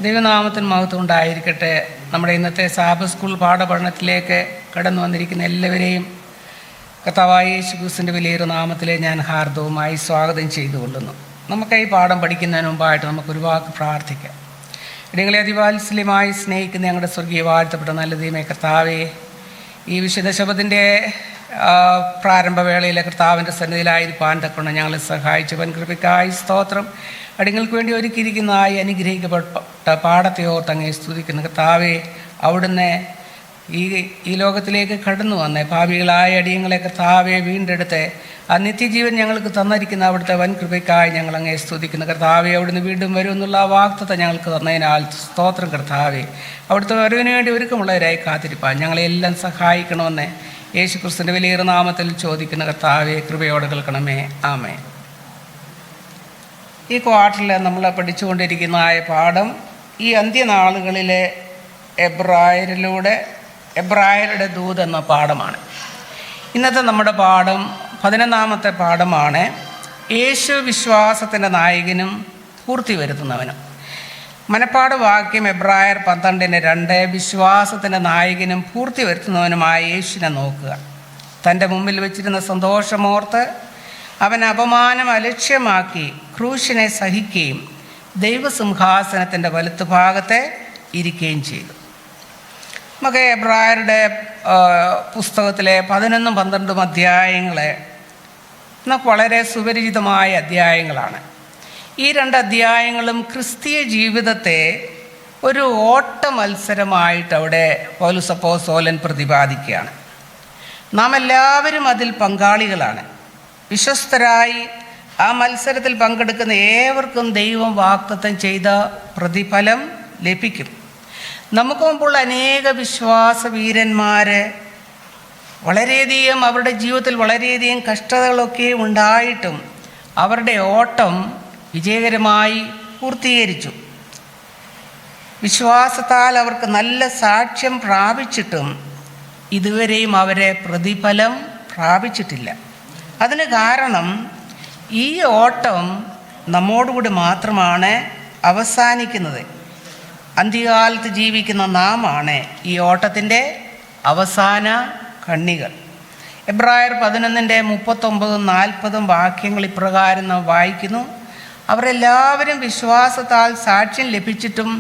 ദൈവനാമത്തിന് മഹത്വം ഉണ്ടായിരിക്കട്ടെ. നമ്മുടെ ഇന്നത്തെ സാബത്ത് സ്കൂൾ പാഠപഠനത്തിലേക്ക് കടന്നു വന്നിരിക്കുന്ന എല്ലാവരെയും കർത്താവായ യേശു ക്രിസ്തുവിൻ്റെ വിലയേറിയ നാമത്തിൽ ഞാൻ ഹാർദവുമായി സ്വാഗതം ചെയ്തുകൊള്ളുന്നു. നമുക്ക് ഈ പാഠം പഠിക്കുന്നതിന് മുമ്പായിട്ട് നമുക്കൊരു വാക്ക് പ്രാർത്ഥിക്കാം. ഇടങ്ങളെ അതിവാത്സല്യമായി സ്നേഹിക്കുന്ന ഞങ്ങളുടെ സ്വർഗീയ വാഴ്ത്തപ്പെട്ട നല്ല ദൈവമേ, കർത്താവേ, ഈ വിശുദ്ധ ശബത്തിൻ്റെ പ്രാരംഭവേളയിലെ കർത്താവിൻ്റെ സന്നിധിയിലായിരിക്കാൻ തക്കണം ഞങ്ങളെ സഹായിച്ചവൻ കൃപയ്ക്കായി സ്തോത്രം. അടിങ്ങൾക്ക് വേണ്ടി ഒരുക്കിയിരിക്കുന്ന അനുഗ്രഹിക്കപ്പെട്ട പാഠത്തെ ഓർത്ത് അങ്ങേ സ്തുതിക്കുന്ന കർത്താവേ, അവിടുന്ന് ഈ ലോകത്തിലേക്ക് കടന്നു വന്നേ പാപികളായ അടിയങ്ങളെ കർത്താവെ വീണ്ടെടുത്ത് ആ നിത്യജീവൻ ഞങ്ങൾക്ക് തന്നിരിക്കുന്ന അവിടുത്തെ വൻ കൃപയ്ക്കായി ഞങ്ങൾ അങ്ങേ സ്തുതിക്കുന്ന കർത്താവെ, അവിടുന്ന് വീണ്ടും വരും എന്നുള്ള ആ വാഗ്ദത്തം ഞങ്ങൾക്ക് തന്നതിനാൽ സ്തോത്രം കർത്താവെ. അവിടുത്തെ വരവിന് വേണ്ടി ഒരുക്കമുള്ളവരായി കാത്തിരിപ്പാൻ ഞങ്ങളെല്ലാം സഹായിക്കണമെന്ന് യേശു ക്രിസ്തുവിൻ്റെ വിലയേറിയ നാമത്തിൽ ചോദിക്കുന്ന കർത്താവെ, കൃപയോടെ കേൾക്കണമേ. ആമേൻ. ഈ ക്വാർട്ടറിൽ നമ്മൾ പഠിച്ചുകൊണ്ടിരിക്കുന്ന പാഠം ഈ അന്ത്യനാളുകളിലെ എബ്രായരുടെ ദൂത് എന്ന പാഠമാണ്. ഇന്നത്തെ നമ്മുടെ പാഠം 11ാമത്തെ പാഠമാണ്. യേശു വിശ്വാസത്തിൻ്റെ നായകനും പൂർത്തി വരുത്തുന്നവനും. മനപ്പാഠ വാക്യം എബ്രായർ 12:2. വിശ്വാസത്തിൻ്റെ നായകനും പൂർത്തി വരുത്തുന്നവനുമായ യേശുവിനെ നോക്കുക. തൻ്റെ മുമ്പിൽ വെച്ചിരുന്ന സന്തോഷമോർത്ത് അവൻ അപമാനം അലക്ഷ്യമാക്കി ക്രൂശിനെ സഹിക്കുകയും ദൈവസിംഹാസനത്തിൻ്റെ വലത്തുഭാഗത്തെ ഇരിക്കുകയും ചെയ്തു. നമുക്ക് എബ്രായരുടെ പുസ്തകത്തിലെ 11-12 അധ്യായങ്ങളെ നമുക്ക് വളരെ സുപരിചിതമായ അധ്യായങ്ങളാണ്. ഈ 2 അധ്യായങ്ങളും ക്രിസ്തീയ ജീവിതത്തെ ഒരു ഓട്ട മത്സരമായിട്ട് അവിടെ പൗലോസ് അപ്പോസ്തലൻ പ്രതിപാദിക്കുകയാണ്. നാം എല്ലാവരും അതിൽ പങ്കാളികളാണ്. വിശ്വസ്തരായി ആ മത്സരത്തിൽ പങ്കെടുക്കുന്ന ഏവർക്കും ദൈവം വാഗ്ദത്തം ചെയ്ത പ്രതിഫലം ലഭിക്കും. നമുക്ക് മുമ്പുള്ള അനേക വിശ്വാസ വീരന്മാർ വളരെയധികം അവരുടെ ജീവിതത്തിൽ വളരെയധികം കഷ്ടതകളൊക്കെ ഉണ്ടായിട്ടും അവരുടെ ഓട്ടം വിജയകരമായി പൂർത്തീകരിച്ചു. വിശ്വാസത്താൽ അവർക്ക് നല്ല സാക്ഷ്യം പ്രാപിച്ചിട്ടും ഇതുവരെയും അവരെ പ്രതിഫലം പ്രാപിച്ചിട്ടില്ല. അതിന് കാരണം ഈ ഓട്ടം നമ്മോടുകൂടി മാത്രമാണ് അവസാനിക്കുന്നത്. അന്ത്യകാലത്ത് ജീവിക്കുന്ന നാമാണ് ഈ ഓട്ടത്തിൻ്റെ അവസാന കണ്ണികൾ. എബ്രായർ 11:39-40 വാക്യങ്ങൾ ഇപ്രകാരം നാം വായിക്കുന്നു. അവരെല്ലാവരും വിശ്വാസത്താൽ സാക്ഷ്യം ലഭിച്ചിട്ടും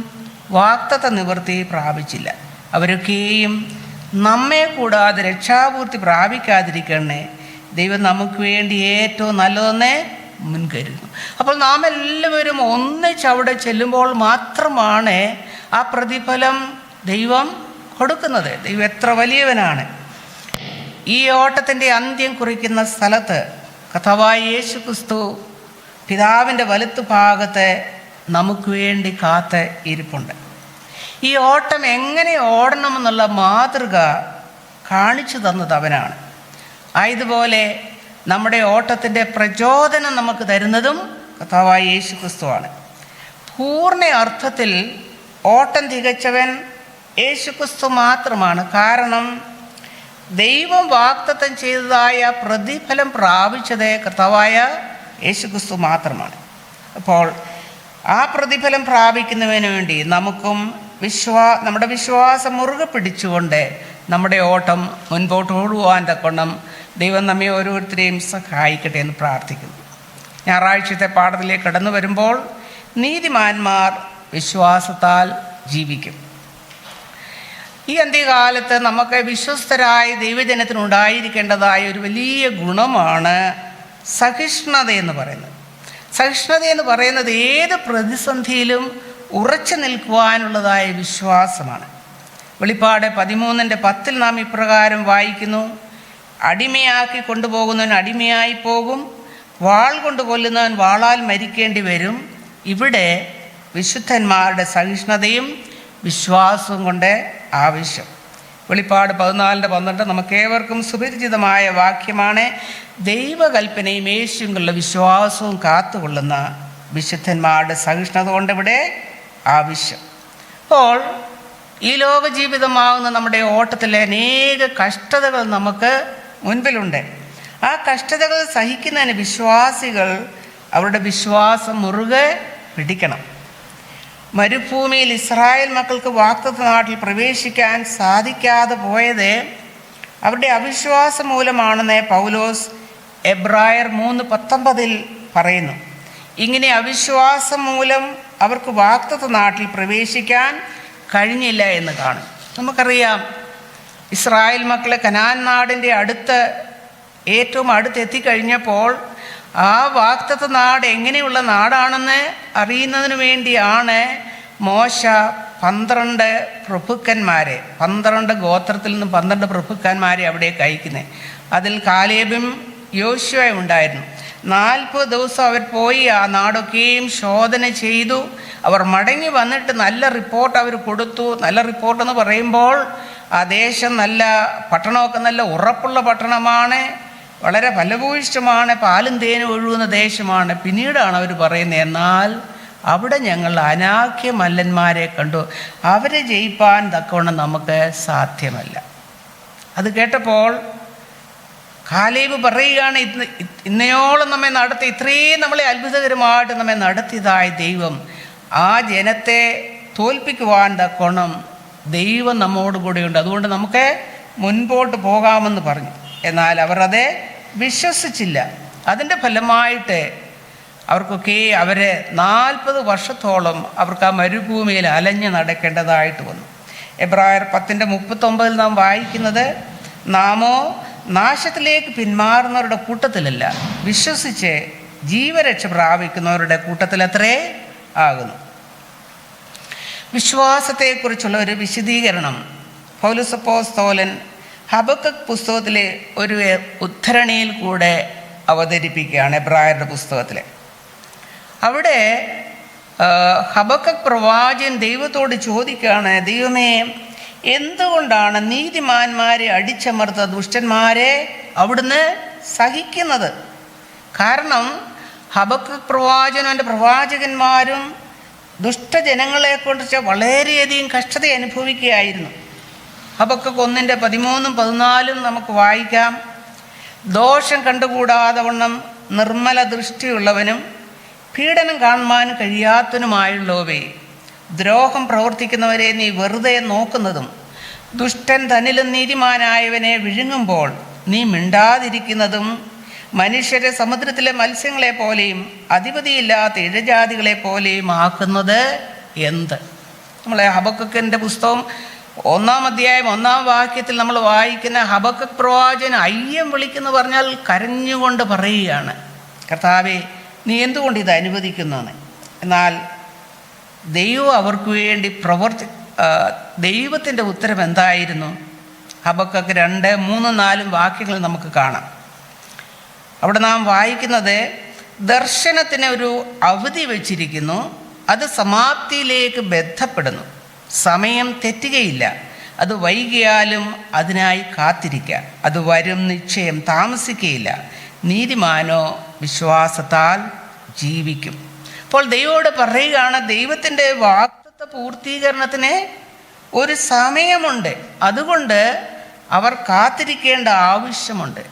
വാഗ്ദത്ത നിവൃത്തി പ്രാപിച്ചില്ല. അവരൊക്കെയും നമ്മെ കൂടാതെ രക്ഷാപൂർത്തി പ്രാപിക്കാതിരിക്കണേ. ദൈവം നമുക്ക് വേണ്ടി ഏറ്റവും നല്ലതെന്നേ മുൻകരുതുന്നു. അപ്പോൾ നാം എല്ലാവരും ഒന്നിച്ച് അവിടെ ചെല്ലുമ്പോൾ മാത്രമാണ് ആ പ്രതിഫലം ദൈവം കൊടുക്കുന്നത്. ദൈവം എത്ര വലിയവനാണ്! ഈ ഓട്ടത്തിൻ്റെ അന്ത്യം കുറിക്കുന്ന സ്ഥലത്ത് കർത്താവായ യേശു ക്രിസ്തു പിതാവിൻ്റെ വലത്തു ഭാഗത്ത് നമുക്ക് വേണ്ടി കാത്ത് ഇരിപ്പുണ്ട്. ഈ ഓട്ടം എങ്ങനെ ഓടണമെന്നുള്ള മാതൃക കാണിച്ചു തന്നത് അവനാണ്. ആയതുപോലെ നമ്മുടെ ഓട്ടത്തിൻ്റെ പ്രചോദനം നമുക്ക് തരുന്നതും കർത്താവായ യേശു ക്രിസ്തുവാണ്. പൂർണ്ണ അർത്ഥത്തിൽ ഓട്ടം തികച്ചവൻ യേശു ക്രിസ്തു മാത്രമാണ്. കാരണം ദൈവം വാഗ്ദത്തം ചെയ്തതായ പ്രതിഫലം പ്രാപിച്ചത് കർത്താവായ യേശു ക്രിസ്തു മാത്രമാണ്. അപ്പോൾ ആ പ്രതിഫലം പ്രാപിക്കുന്നതിന് വേണ്ടി നമുക്കും നമ്മുടെ വിശ്വാസം മുറുകെ പിടിച്ചുകൊണ്ട് നമ്മുടെ ഓട്ടം മുൻപോട്ട് ഓടുവാൻ തക്കവണ്ണം ദൈവം നമ്മെ ഓരോരുത്തരെയും സഹായിക്കട്ടെ എന്ന് പ്രാർത്ഥിക്കുന്നു. ഞായറാഴ്ചത്തെ പാഠത്തിലേക്ക് കടന്നു വരുമ്പോൾ നീതിമാന്മാർ വിശ്വാസത്താൽ ജീവിക്കും. ഈ അന്ത്യകാലത്ത് നമുക്ക് വിശ്വസ്തരായ ദൈവജനത്തിനുണ്ടായിരിക്കേണ്ടതായ ഒരു വലിയ ഗുണമാണ് സഹിഷ്ണുത എന്ന് പറയുന്നത്. സഹിഷ്ണുത എന്ന് പറയുന്നത് ഏത് പ്രതിസന്ധിയിലും ഉറച്ചു നിൽക്കുവാനുള്ളതായ വിശ്വാസമാണ്. വെളിപ്പാട് 13:10 നാം ഇപ്രകാരം വായിക്കുന്നു: അടിമയാക്കി കൊണ്ടുപോകുന്നവൻ അടിമയായി പോകും, വാൾ കൊണ്ട് കൊല്ലുന്നവൻ വാളാൽ മരിക്കേണ്ടി വരും. ഇവിടെ വിശുദ്ധന്മാരുടെ സഹിഷ്ണുതയും വിശ്വാസവും കൊണ്ട് ആവശ്യം. വെളിപ്പാട് 14:12 നമുക്കേവർക്കും സുപരിചിതമായ വാക്യമാണ്. ദൈവകൽപ്പനയും യേശുവിലുള്ള വിശ്വാസവും കാത്തുകൊള്ളുന്ന വിശുദ്ധന്മാരുടെ സഹിഷ്ണുത കൊണ്ട് ഇവിടെ ആവശ്യം. അപ്പോൾ ഈ ലോക ജീവിതമാകുന്ന നമ്മുടെ ഓട്ടത്തിലെ അനേക കഷ്ടതകൾ നമുക്ക് മുൻപിലുണ്ട്. ആ കഷ്ടതകൾ സഹിക്കുന്നതിന് വിശ്വാസികൾ അവരുടെ വിശ്വാസം മുറുകെ പിടിക്കണം. മരുഭൂമിയിൽ ഇസ്രായേൽ മക്കൾക്ക് വാഗ്ദത്ത നാട്ടിൽ പ്രവേശിക്കാൻ സാധിക്കാതെ പോയത് അവരുടെ അവിശ്വാസം മൂലമാണെന്ന് പൗലോസ് എബ്രായർ 3:19 പറയുന്നു. ഇങ്ങനെ അവിശ്വാസം മൂലം അവർക്ക് വാഗ്ദത്ത നാട്ടിൽ പ്രവേശിക്കാൻ കഴിഞ്ഞില്ല എന്ന് കാണും. നമുക്കറിയാം, ഇസ്രായേൽ മക്കളെ കനാൻ നാടിൻ്റെ ഏറ്റവും അടുത്തെത്തിക്കഴിഞ്ഞപ്പോൾ ആ വാഗ്ദത്ത നാട് എങ്ങനെയുള്ള നാടാണെന്ന് അറിയുന്നതിന് വേണ്ടിയാണ് മോശ 12 പ്രഭുക്കന്മാരെ 12 ഗോത്രത്തിൽ നിന്നും 12 പ്രഭുക്കന്മാരെ അവിടേക്ക് അയക്കുന്നത്. അതിൽ കാലേബും യോശുവയും ഉണ്ടായിരുന്നു. 40 ദിവസം അവർ പോയി ആ നാടൊക്കെയും ശോധന ചെയ്തു. അവർ മടങ്ങി വന്നിട്ട് നല്ല റിപ്പോർട്ട് അവർ കൊടുത്തു. നല്ല റിപ്പോർട്ടെന്ന് പറയുമ്പോൾ ആ ദേശം പട്ടണമൊക്കെ നല്ല ഉറപ്പുള്ള പട്ടണമാണ്, വളരെ ഫലഭൂയിഷ്ടമാണ്, പാലും തേനും ഒഴുകുന്ന ദേശമാണ്. പിന്നീടാണ് അവർ പറയുന്നത്, എന്നാൽ അവിടെ ഞങ്ങൾ അനാഖ്യ മല്ലന്മാരെ കണ്ടു, അവരെ ജയിപ്പാൻ തക്കവണ്ണം നമുക്ക് സാധ്യമല്ല. അത് കേട്ടപ്പോൾ കാലേബ് പറയുകയാണ്, ഇന്നയോളം നമ്മെ നടത്തി, ഇത്രയും നമ്മളെ അത്ഭുതകരമായിട്ട് നമ്മെ നടത്തിയതായ ദൈവം ആ ജനത്തെ തോൽപ്പിക്കുവാൻ തക്കോണം ദൈവം നമ്മോട് കൂടെയുണ്ട്, അതുകൊണ്ട് നമുക്ക് മുൻപോട്ട് പോകാമെന്ന് പറഞ്ഞു. എന്നാൽ അവർ അത് വിശ്വസിച്ചില്ല. അതിൻ്റെ ഫലമായിട്ട് അവർക്കൊക്കെ 40 വർഷത്തോളം അവർക്ക് ആ മരുഭൂമിയിൽ അലഞ്ഞ് നടക്കേണ്ടതായിട്ട് വന്നു. എബ്രായർ 10:39 നാം വായിക്കുന്നത്, നാമോ നാശത്തിലേക്ക് പിന്മാറുന്നവരുടെ കൂട്ടത്തിലല്ല, വിശ്വസിച്ച് ജീവരക്ഷ പ്രാപിക്കുന്നവരുടെ കൂട്ടത്തിലത്രേ ആകുന്നു. വിശ്വാസത്തെക്കുറിച്ചുള്ള ഒരു വിശദീകരണം പൗലോസ് അപ്പോസ്തലൻ ഹബക്കക്ക് പുസ്തകത്തിലെ ഒരു ഉദ്ധരണിയിൽ കൂടെ അവതരിപ്പിക്കുകയാണ്. എബ്രായരുടെ പുസ്തകത്തിൽ അവിടെ ഹബക്കക്ക് പ്രവാചകൻ ദൈവത്തോട് ചോദിക്കുകയാണ്, ദൈവമേ, എന്തുകൊണ്ടാണ് നീതിമാന്മാരെ അടിച്ചമർത്ത ദുഷ്ടന്മാരെ അവിടുന്ന് സഹിക്കുന്നത്? കാരണം ഹബക്കക്ക് പ്രവാചകനും എൻ്റെ പ്രവാചകന്മാരും ദുഷ്ടജനങ്ങളെക്കുറിച്ച് വളരെയധികം കഷ്ടത അനുഭവിക്കുകയായിരുന്നു. ഹബക്കക്ക് 1:13-14 നമുക്ക് വായിക്കാം. ദോഷം കണ്ടുകൂടാതെ വണ്ണം നിർമ്മല ദൃഷ്ടിയുള്ളവനും പീഡനം കാണുവാൻ കഴിയാത്തവനുമായുള്ളവേ, ദ്രോഹം പ്രവർത്തിക്കുന്നവരെ നീ വെറുതെ നോക്കുന്നതും ദുഷ്ടൻ തന്നിലും നീതിമാനായവനെ വിഴുങ്ങുമ്പോൾ നീ മിണ്ടാതിരിക്കുന്നതും മനുഷ്യരെ സമുദ്രത്തിലെ മത്സ്യങ്ങളെ പോലെയും അധിപതിയില്ലാത്ത ഇഴജാതികളെ പോലെയും ആക്കുന്നത് എന്ത്? നമ്മളെ ഹബക്കക്കിൻ്റെ പുസ്തകം 1-ാം അധ്യായം 1-ാം വാക്യത്തിൽ നമ്മൾ വായിക്കുന്ന ഹബക്കക്ക് പ്രവാചകൻ അയ്യം വിളിക്കുന്നു പറഞ്ഞാൽ കരഞ്ഞുകൊണ്ട് പറയുകയാണ്, കർത്താവേ നീ എന്തുകൊണ്ട് ഇത് അനുവദിക്കുന്നതെന്ന്. എന്നാൽ ദൈവം അവർക്ക് വേണ്ടി ദൈവത്തിൻ്റെ ഉത്തരം എന്തായിരുന്നു? ഹബക്കക്ക് 2, 3, 4 വാക്യങ്ങൾ നമുക്ക് കാണാം. അവിടെ നാം വായിക്കുന്നത്, ദർശനത്തിന് ഒരു അവധി വച്ചിരിക്കുന്നു, അത് സമാപ്തിയിലേക്ക് ബന്ധപ്പെടുന്നു, സമയം തെറ്റുകയില്ല, അത് വൈകിയാലും അതിനായി കാത്തിരിക്കുക, അത് വരും നിശ്ചയം, താമസിക്കുകയില്ല, നീതിമാനോ വിശ്വാസത്താൽ ജീവിക്കും. അപ്പോൾ ദൈവത്തോട് പറയുകയാണ്, ദൈവത്തിൻ്റെ വാഗ്ദത്ത പൂർത്തീകരണത്തിന് ഒരു സമയമുണ്ട്, അതുകൊണ്ട് അവർ കാത്തിരിക്കേണ്ട ആവശ്യമുണ്ട്.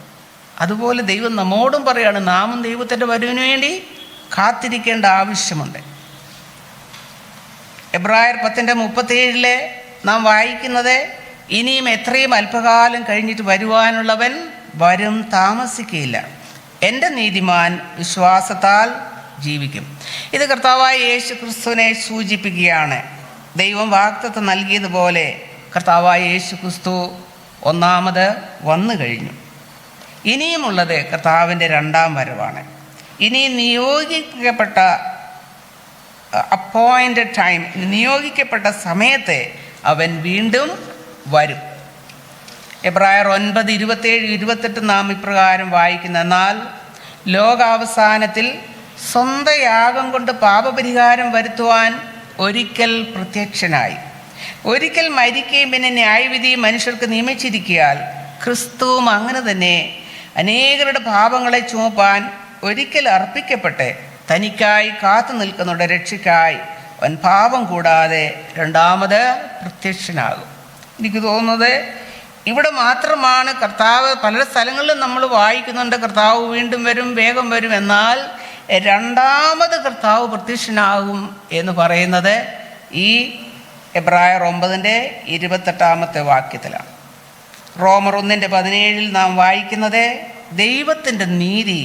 അതുപോലെ ദൈവം നമ്മോടും പറയുകയാണ്, നാമും ദൈവത്തിൻ്റെ വരവിന് വേണ്ടി കാത്തിരിക്കേണ്ട ആവശ്യമുണ്ട്. എബ്രായർ 10:37 നാം വായിക്കുന്നത്, ഇനിയും എത്രയും അല്പകാലം കഴിഞ്ഞിട്ട് വരുവാനുള്ളവൻ വരും, താമസിക്കുകയില്ല, എൻ്റെ നീതിമാൻ വിശ്വാസത്താൽ ജീവിക്കും. ഇത് കർത്താവായ യേശു ക്രിസ്തുവിനെ സൂചിപ്പിക്കുകയാണ്. ദൈവം വാഗ്ദത്തം നൽകിയതുപോലെ കർത്താവായ യേശു ക്രിസ്തു ഒന്നാമത് വന്നു കഴിഞ്ഞു. ഇനിയുമുള്ളത് കർത്താവിൻ്റെ 2-ാം വരവാണ്. ഇനി നിയോഗിക്കപ്പെട്ട അപ്പോയിൻറ്റഡ് ടൈം, നിയോഗിക്കപ്പെട്ട സമയത്ത് അവൻ വീണ്ടും വരും. എബ്രായർ 9:27-28 നാം ഇപ്രകാരം വായിക്കുന്ന, എന്നാൽ ലോകാവസാനത്തിൽ സ്വന്തം യാഗം കൊണ്ട് പാപപരിഹാരം വരുത്തുവാൻ ഒരിക്കൽ പ്രത്യക്ഷനായി, ഒരിക്കൽ മരിക്കുകയും പിന്നെ ന്യായവിധി മനുഷ്യർക്ക് നിയമിച്ചിരിക്കയാൽ ക്രിസ്തുവും അങ്ങനെ തന്നെ അനേകരുടെ പാപങ്ങളെ ചുമപ്പാൻ ഒരിക്കൽ അർപ്പിക്കപ്പെട്ട് തനിക്കായി കാത്തു നിൽക്കുന്നുണ്ട് രക്ഷയ്ക്കായി അവൻ പാപം കൂടാതെ 2ാമത് പ്രത്യക്ഷനാകും. എനിക്ക് തോന്നുന്നത് ഇവിടെ മാത്രമാണ് കർത്താവ്, പല സ്ഥലങ്ങളിലും നമ്മൾ വായിക്കുന്നുണ്ട് കർത്താവ് വീണ്ടും വരും, വേഗം വരും, എന്നാൽ 2ാമത് കർത്താവ് പ്രത്യക്ഷനാകും എന്ന് പറയുന്നത് ഈ എബ്രായർ 9:28 വാക്യത്തിലാണ്. റോമർ 1:17 നാം വായിക്കുന്നത്, ദൈവത്തിൻ്റെ നീതി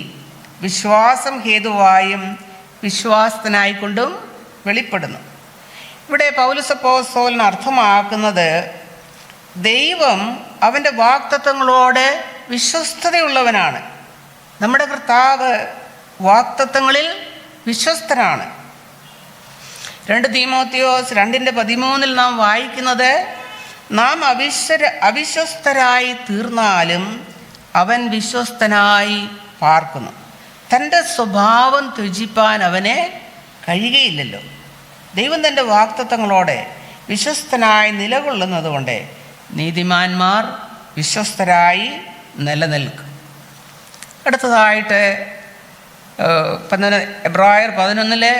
വിശ്വാസം ഹേതുവായും വിശ്വാസത്തിനായിക്കൊണ്ടും വെളിപ്പെടുന്നു. ഇവിടെ പൗലോസ് അപ്പോസ്തലൻ അർത്ഥമാക്കുന്നത്, ദൈവം അവൻ്റെ വാഗ്ദത്തങ്ങളോട് വിശ്വസ്തതയുള്ളവനാണ്. നമ്മുടെ കർത്താവ് വാഗ്ദത്തങ്ങളിൽ വിശ്വസ്തനാണ്. 2 തീമോത്തിയോസ് 2:13 നാം വായിക്കുന്നത്, നാം അവിശ്വസ്തരായി തീർന്നാലും അവൻ വിശ്വസ്തനായി പാർക്കുന്നു, തൻ്റെ സ്വഭാവം ത്യജിപ്പാൻ അവനെ കഴിയുകയില്ലല്ലോ. ദൈവം തൻ്റെ വാഗ്ദത്തങ്ങളോടെ വിശ്വസ്തനായി നിലകൊള്ളുന്നത് കൊണ്ട് നീതിമാന്മാർ വിശ്വസ്തരായി നിലനിൽക്കും. അടുത്തതായിട്ട് എബ്രായർ 11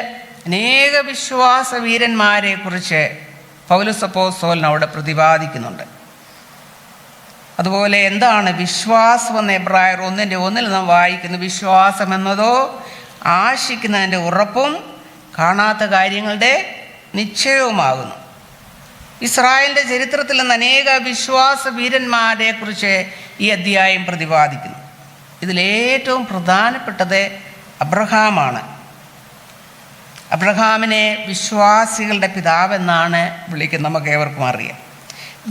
അനേക വിശ്വാസ വീരന്മാരെ കുറിച്ച് പൗലോസ് അപ്പോസ്തലൻ അവിടെ പ്രതിപാദിക്കുന്നുണ്ട്. അതുപോലെ എന്താണ് വിശ്വാസമെന്ന് എബ്രായർ 1:1 നാം വായിക്കുന്നു, വിശ്വാസം എന്നതോ ആശിക്കുന്നതിൻ്റെ ഉറപ്പും കാണാത്ത കാര്യങ്ങളുടെ നിശ്ചയവുമാകുന്നു. ഇസ്രായേലിൻ്റെ ചരിത്രത്തിൽ നിന്ന് അനേക വിശ്വാസ വീരന്മാരെ കുറിച്ച് ഈ അധ്യായം പ്രതിപാദിക്കുന്നു. ഇതിലേറ്റവും പ്രധാനപ്പെട്ടത് അബ്രഹാമാണ്. അബ്രഹാമിനെ വിശ്വാസികളുടെ പിതാവെന്നാണ് വിളിക്കുന്നത്, നമുക്ക് ഏവർക്കും അറിയാം.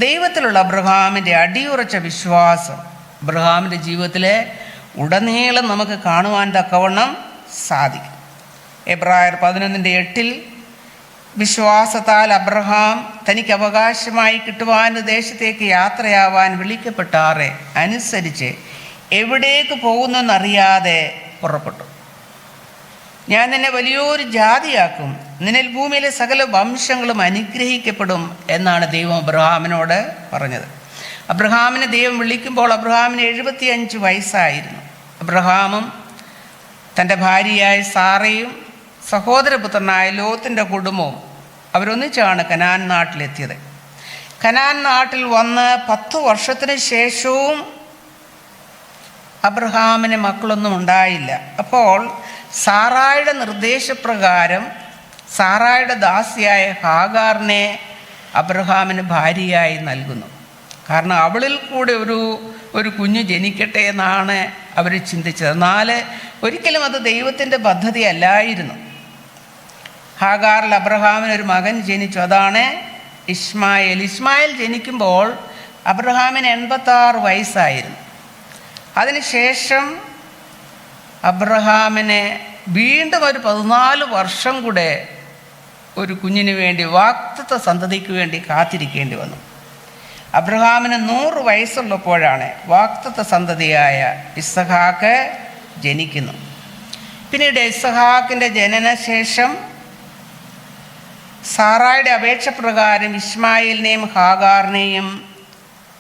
ദൈവത്തിലുള്ള അബ്രഹാമിൻ്റെ അടിയുറച്ച വിശ്വാസം അബ്രഹാമിൻ്റെ ജീവിതത്തിലെ ഉടനീളം നമുക്ക് കാണുവാൻ തക്കവണ്ണം സാധിക്കും. എബ്രായർ 11:8 വിശ്വാസത്താൽ അബ്രഹാം തനിക്ക് അവകാശമായി കിട്ടുവാൻ ദേശത്തേക്ക് യാത്രയാവാൻ വിളിക്കപ്പെട്ടാറെ അനുസരിച്ച് എവിടേക്ക് പോകുന്നെന്നറിയാതെ പുറപ്പെട്ടു. ഞാൻ നിന്നെ വലിയൊരു ജാതിയാക്കും, നിന്നിൽ ഭൂമിയിലെ സകല വംശങ്ങളും അനുഗ്രഹിക്കപ്പെടും എന്നാണ് ദൈവം അബ്രഹാമിനോട് പറഞ്ഞത്. അബ്രഹാമിനെ ദൈവം വിളിക്കുമ്പോൾ അബ്രഹാമിന് 75 വയസ്സായിരുന്നു. അബ്രഹാമും തൻ്റെ ഭാര്യയായ സാറയും സഹോദരപുത്രനായ ലോത്തിൻ്റെ കുടുംബവും അവരൊന്നിച്ചാണ് കനാൻ നാട്ടിലെത്തിയത്. കനാൻ നാട്ടിൽ വന്ന് 10 വർഷത്തിന് ശേഷവും അബ്രഹാമിന് മക്കളൊന്നും ഉണ്ടായില്ല. അപ്പോൾ സാറായുടെ നിർദ്ദേശപ്രകാരം സാറായുടെ ദാസിയായ ഹാഗാറിനെ അബ്രഹാമിന് ഭാര്യയായി നൽകുന്നു. കാരണം അവളിൽ കൂടെ ഒരു കുഞ്ഞ് ജനിക്കട്ടെ എന്നാണ് അവർ ചിന്തിച്ചത്. എന്നാൽ ഒരിക്കലും അത് ദൈവത്തിൻ്റെ പദ്ധതി അല്ലായിരുന്നു. ഹാഗാറിൽ അബ്രഹാമിനൊരു മകൻ ജനിച്ചു, അതാണ് ഇസ്മായേൽ ജനിക്കുമ്പോൾ അബ്രഹാമിന് 86 വയസ്സായിരുന്നു. അതിനുശേഷം അബ്രഹാമിന് വീണ്ടും ഒരു 14 വർഷം കൂടെ ഒരു കുഞ്ഞിന് വേണ്ടി, വാഗ്ദത്ത സന്തതിക്ക് വേണ്ടി കാത്തിരിക്കേണ്ടി വന്നു. അബ്രഹാമിന് 100 വയസ്സുള്ളപ്പോഴാണ് വാഗ്ദത്ത സന്തതിയായ ഇസ്ഹാക്ക് ജനിക്കുന്നു. പിന്നീട് ഇസ്ഹാക്കിൻ്റെ ജനനശേഷം സാറായുടെ അപേക്ഷ പ്രകാരം ഇസ്മായിലിനെയും ഹാഗാറിനെയും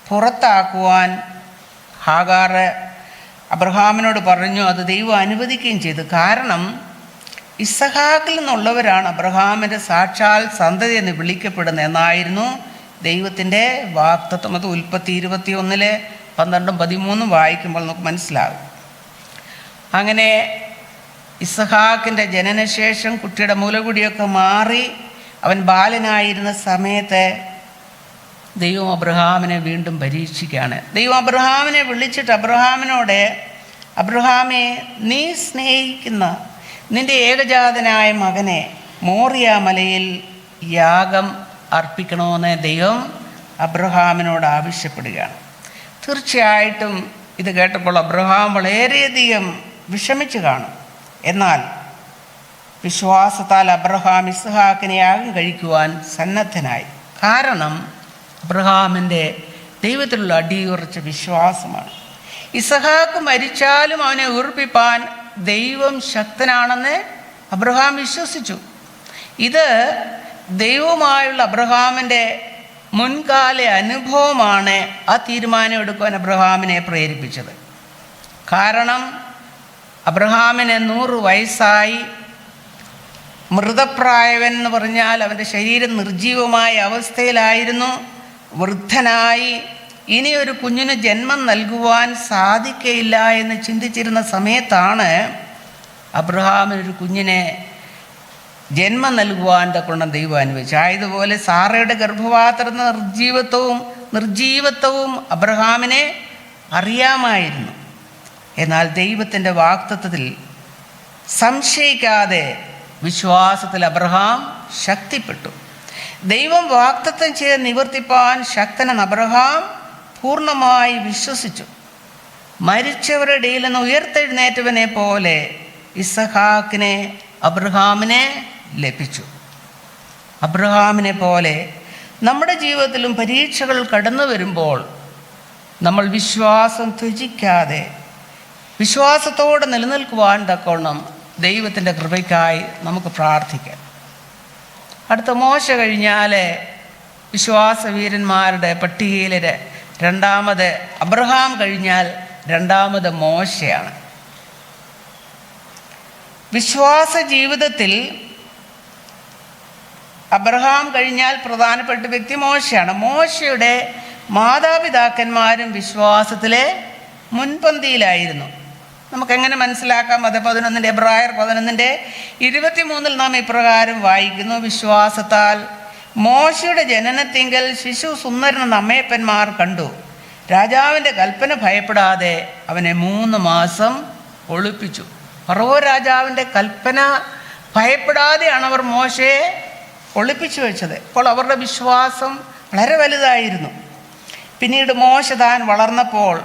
പുറത്താക്കുവാൻ ഹാഗാർ അബ്രഹാമിനോട് പറഞ്ഞു. അത് ദൈവം അനുവദിക്കുകയും ചെയ്തു. കാരണം ഇസ്ഹാക്കിൽ നിന്നുള്ളവരാണ് അബ്രഹാമിൻ്റെ സാക്ഷാൽ സന്തതി എന്ന് വിളിക്കപ്പെടുന്നത് എന്നായിരുന്നു ദൈവത്തിൻ്റെ വാഗ്ദത്തം. അത് ഉൽപ്പത്തി 21 12-13 വായിക്കുമ്പോൾ നമുക്ക് മനസ്സിലാകും. അങ്ങനെ ഇസ്ഹാക്കിൻ്റെ ജനനശേഷം കുട്ടിയുടെ മുലകുടിയൊക്കെ മാറി അവൻ ബാലനായിരുന്ന സമയത്ത് ദൈവം അബ്രഹാമിനെ വീണ്ടും പരീക്ഷിക്കുകയാണ്. ദൈവം അബ്രഹാമിനെ വിളിച്ചിട്ട് അബ്രഹാമിനോട്, അബ്രഹാമേ, നീ സ്നേഹിക്കുന്ന നിൻ്റെ ഏകജാതനായ മകനെ മോറിയ മലയിൽ യാഗം അർപ്പിക്കണമെന്ന് ദൈവം അബ്രഹാമിനോട് ആവശ്യപ്പെടുകയാണ്. തീർച്ചയായിട്ടും ഇത് കേട്ടപ്പോൾ അബ്രഹാം വളരെയധികം വിഷമിച്ചു കാണും. എന്നാൽ വിശ്വാസത്താൽ അബ്രഹാം ഇസ്ഹാക്കിനെ യാഗം കഴിക്കുവാൻ സന്നദ്ധനായി. കാരണം അബ്രഹാമിൻ്റെ ദൈവത്തിലുള്ള അടിയുറച്ച വിശ്വാസമാണ്. ഇസ്ഹാക്ക് മരിച്ചാലും അവനെ ഉറപ്പിപ്പാൻ ദൈവം ശക്തനാണെന്ന് അബ്രഹാം വിശ്വസിച്ചു. ഇത് ദൈവവുമായുള്ള അബ്രഹാമിൻ്റെ മുൻകാല അനുഭവമാണ് ആ തീരുമാനം എടുക്കുവാൻ അബ്രഹാമിനെ പ്രേരിപ്പിച്ചത്. കാരണം അബ്രഹാമിന് 100 വയസ്സായി, മൃതപ്രായവൻ എന്ന് പറഞ്ഞാൽ അവൻ്റെ ശരീരം നിർജീവമായ അവസ്ഥയിലായിരുന്നു, വൃദ്ധനായി, ഇനി ഒരു കുഞ്ഞിന് ജന്മം നൽകുവാൻ സാധിക്കയില്ല എന്ന് ചിന്തിച്ചിരുന്ന സമയത്താണ് അബ്രഹാമിനൊരു കുഞ്ഞിനെ ജന്മം നൽകുവാൻ തക്കണം ദൈവം അനുവദിച്ചു. ആയതുപോലെ സാറയുടെ ഗർഭപാത്രം നിർജീവത്വവും അബ്രഹാമിനെ അറിയാമായിരുന്നു. എന്നാൽ ദൈവത്തിൻ്റെ വാഗ്ദത്തത്തിൽ സംശയിക്കാതെ വിശ്വാസത്തിൽ അബ്രഹാം ശക്തിപ്പെട്ടു. ദൈവം വാഗ്ദത്തം ചെയ്ത് നിവർത്തിപ്പാൻ ശക്തനെന്ന് അബ്രഹാം പൂർണ്ണമായി വിശ്വസിച്ചു. മരിച്ചവരുടെ ഇടയിൽ നിന്ന് ഉയർത്തെഴുന്നേറ്റവനെ പോലെ ഇസ്ഹാക്കിനെ അബ്രഹാമിനെ ലഭിച്ചു. അബ്രഹാമിനെ പോലെ നമ്മുടെ ജീവിതത്തിലും പരീക്ഷകൾ കടന്നു വരുമ്പോൾ നമ്മൾ വിശ്വാസം ത്യജിക്കാതെ വിശ്വാസത്തോടെ നിലനിൽക്കുവാൻ തക്കവണ്ണം ദൈവത്തിൻ്റെ കൃപയ്ക്കായി നമുക്ക് പ്രാർത്ഥിക്കാം. അടുത്ത മോശ കഴിഞ്ഞാൽ വിശ്വാസവീരന്മാരുടെ പട്ടികയിൽ രണ്ടാമത് അബ്രഹാം കഴിഞ്ഞാൽ രണ്ടാമത് മോശയാണ്. വിശ്വാസ ജീവിതത്തിൽ അബ്രഹാം കഴിഞ്ഞാൽ പ്രധാനപ്പെട്ട വ്യക്തി മോശയാണ്. മോശയുടെ മാതാപിതാക്കന്മാരും വിശ്വാസത്തിലെ മുൻപന്തിയിലായിരുന്നു. നമുക്കെങ്ങനെ മനസ്സിലാക്കാം? അത് 11 എബ്രായർ 11:23 നാം ഇപ്രകാരം വായിക്കുന്നു: വിശ്വാസത്താൽ മോശയുടെ ജനനത്തിങ്കൽ ശിശു സുന്ദരനെന്ന് അമ്മയപ്പന്മാർ കണ്ടു. രാജാവിൻ്റെ കൽപ്പന ഭയപ്പെടാതെ അവനെ 3 മാസം ഒളിപ്പിച്ചു. ഫറവോ രാജാവിൻ്റെ കൽപ്പന ഭയപ്പെടാതെയാണ് അവർ മോശയെ ഒളിപ്പിച്ചു വെച്ചത്. അപ്പോൾ അവരുടെ വിശ്വാസം വളരെ വലുതായിരുന്നു. പിന്നീട് മോശ താൻ വളർന്നപ്പോൾ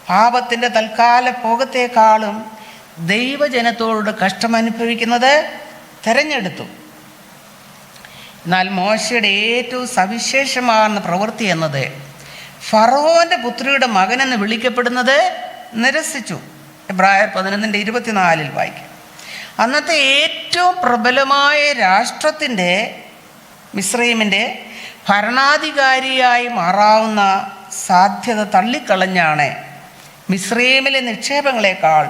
പാപത്തിൻ്റെ തൽക്കാല ഭോഗത്തെക്കാളും ദൈവജനത്തോട് കഷ്ടമനുഭവിക്കുന്നത് തിരഞ്ഞെടുത്തു. എന്നാൽ മോശയുടെ ഏറ്റവും സവിശേഷമാകുന്ന പ്രവൃത്തി എന്നത് ഫറവോൻ്റെ പുത്രിയുടെ മകനെന്ന് വിളിക്കപ്പെടുന്നത് നിരസിച്ചു. എബ്രായർ 11:24 വായിക്കും. അന്നത്തെ ഏറ്റവും പ്രബലമായ രാഷ്ട്രത്തിൻ്റെ മിസ്രൈമിൻ്റെ ഭരണാധികാരിയായി മാറാവുന്ന സാധ്യത തള്ളിക്കളഞ്ഞാണ് മിസ്രൈമിലെ നിക്ഷേപങ്ങളെക്കാൾ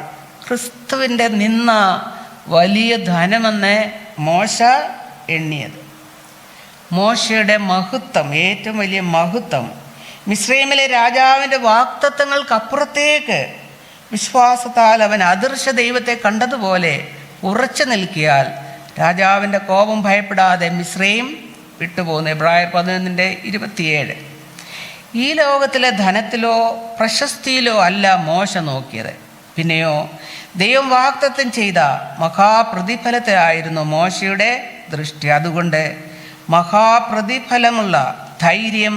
ക്രിസ്തുവിൻ്റെ നിന്ന വലിയ ധനമെന്ന് മോശ എണ്ണിയത്. മോശയുടെ മഹത്വം, ഏറ്റവും വലിയ മഹത്വം, മിസ്രൈമിലെ രാജാവിൻ്റെ വാഗ്ദത്തങ്ങൾക്കപ്പുറത്തേക്ക് വിശ്വാസത്താൽ അവൻ അദൃശ്യ ദൈവത്തെ കണ്ടതുപോലെ ഉറച്ചു നിൽക്കിയാൽ രാജാവിൻ്റെ കോപം ഭയപ്പെടാതെ മിസ്രൈം വിട്ടുപോകുന്നു. എബ്രായർ 11:27. ഈ ലോകത്തിലെ ധനത്തിലോ പ്രശസ്തിയിലോ അല്ല മോശ നോക്കിയത്, പിന്നെയോ ദൈവം വാഗ്ദത്തം ചെയ്ത മഹാപ്രതിഫലത്തിലായിരുന്നു മോശയുടെ ദൃഷ്ടി. അതുകൊണ്ട് മഹാപ്രതിഫലമുള്ള ധൈര്യം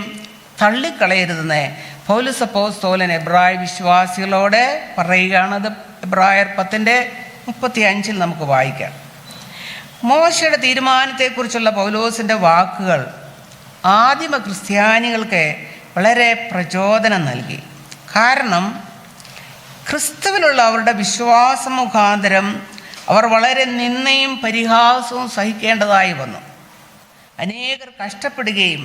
തള്ളിക്കളയരുതെന്ന് പൗലോസ് അപ്പോസ്തലൻ എബ്രായ വിശ്വാസികളോട് പറയുകയാണ്. അത് എബ്രായർ 10:35 നമുക്ക് വായിക്കാം. മോശയുടെ തീരുമാനത്തെക്കുറിച്ചുള്ള പൗലോസിൻ്റെ വാക്കുകൾ ആദിമ ക്രിസ്ത്യാനികൾക്ക് വളരെ പ്രചോദനം നൽകി. കാരണം ക്രിസ്തുവിലുള്ള അവരുടെ വിശ്വാസം മുഖാന്തരം അവർ വളരെ നിന്ദയും പരിഹാസവും സഹിക്കേണ്ടതായി വന്നു. അനേകർ കഷ്ടപ്പെടുകയും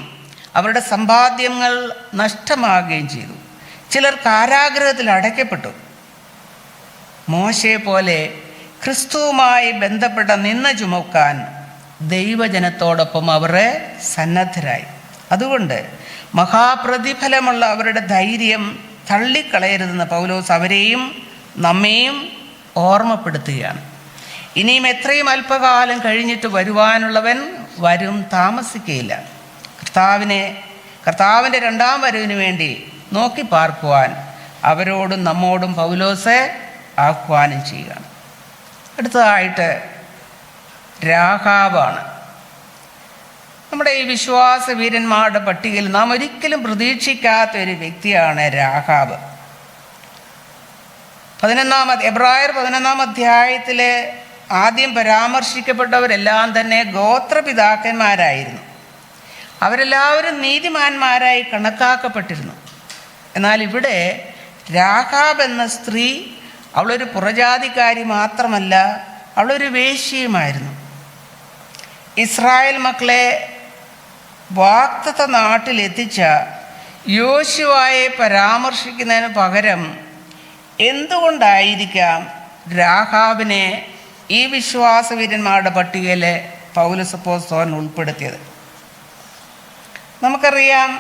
അവരുടെ സമ്പാദ്യങ്ങൾ നഷ്ടമാകുകയും ചെയ്തു. ചിലർ കാരാഗൃഹത്തിൽ അടയ്ക്കപ്പെട്ടു. മോശയെ പോലെ ക്രിസ്തുവുമായി ബന്ധപ്പെട്ട നിന്ന ചുമക്കാൻ ദൈവജനത്തോടൊപ്പം അവർ സന്നദ്ധരായി. അതുകൊണ്ട് മഹാപ്രതിഫലമുള്ള അവരുടെ ധൈര്യം തള്ളിക്കളയരുതെന്ന് പൗലോസ് അവരെയും നമ്മെയും ഓർമ്മപ്പെടുത്തുകയാണ്. ഇനിയും എത്രയും അല്പകാലം കഴിഞ്ഞിട്ട് വരുവാനുള്ളവൻ വരും, താമസിക്കുകയില്ല. കർത്താവിൻ്റെ രണ്ടാം വരവിന് വേണ്ടി നോക്കി പാർക്കുവാൻ അവരോടും നമ്മോടും പൗലോസ് ആഹ്വാനം ചെയ്യുകയാണ്. അടുത്തതായിട്ട് രാഹാബാണ്. നമ്മുടെ ഈ വിശ്വാസ വീരന്മാരുടെ പട്ടികയിൽ നാം ഒരിക്കലും പ്രതീക്ഷിക്കാത്ത ഒരു വ്യക്തിയാണ് രാഹാബ്. എബ്രായർ 11-ാം അധ്യായത്തിലെ ആദ്യം പരാമർശിക്കപ്പെട്ടവരെല്ലാം തന്നെ ഗോത്രപിതാക്കന്മാരായിരുന്നു. അവരെല്ലാവരും നീതിമാന്മാരായി കണക്കാക്കപ്പെട്ടിരുന്നു. എന്നാൽ ഇവിടെ രാഹാബ് എന്ന സ്ത്രീ, അവളൊരു പുറജാതിക്കാരി മാത്രമല്ല, അവളൊരു വേശ്യയുമായിരുന്നു. ഇസ്രായേൽ മക്കളെ വാഗ്ദത്ത നാട്ടിലെത്തിച്ച യോശുവയെ പരാമർശിക്കുന്നതിന് പകരം എന്തുകൊണ്ടായിരിക്കാം രാഹാബിനെ ഈ വിശ്വാസവീരന്മാരുടെ പട്ടികയിൽ പൗലോസ് അപ്പോസ്തലൻ ഉൾപ്പെടുത്തിയത്? നമുക്കറിയാം,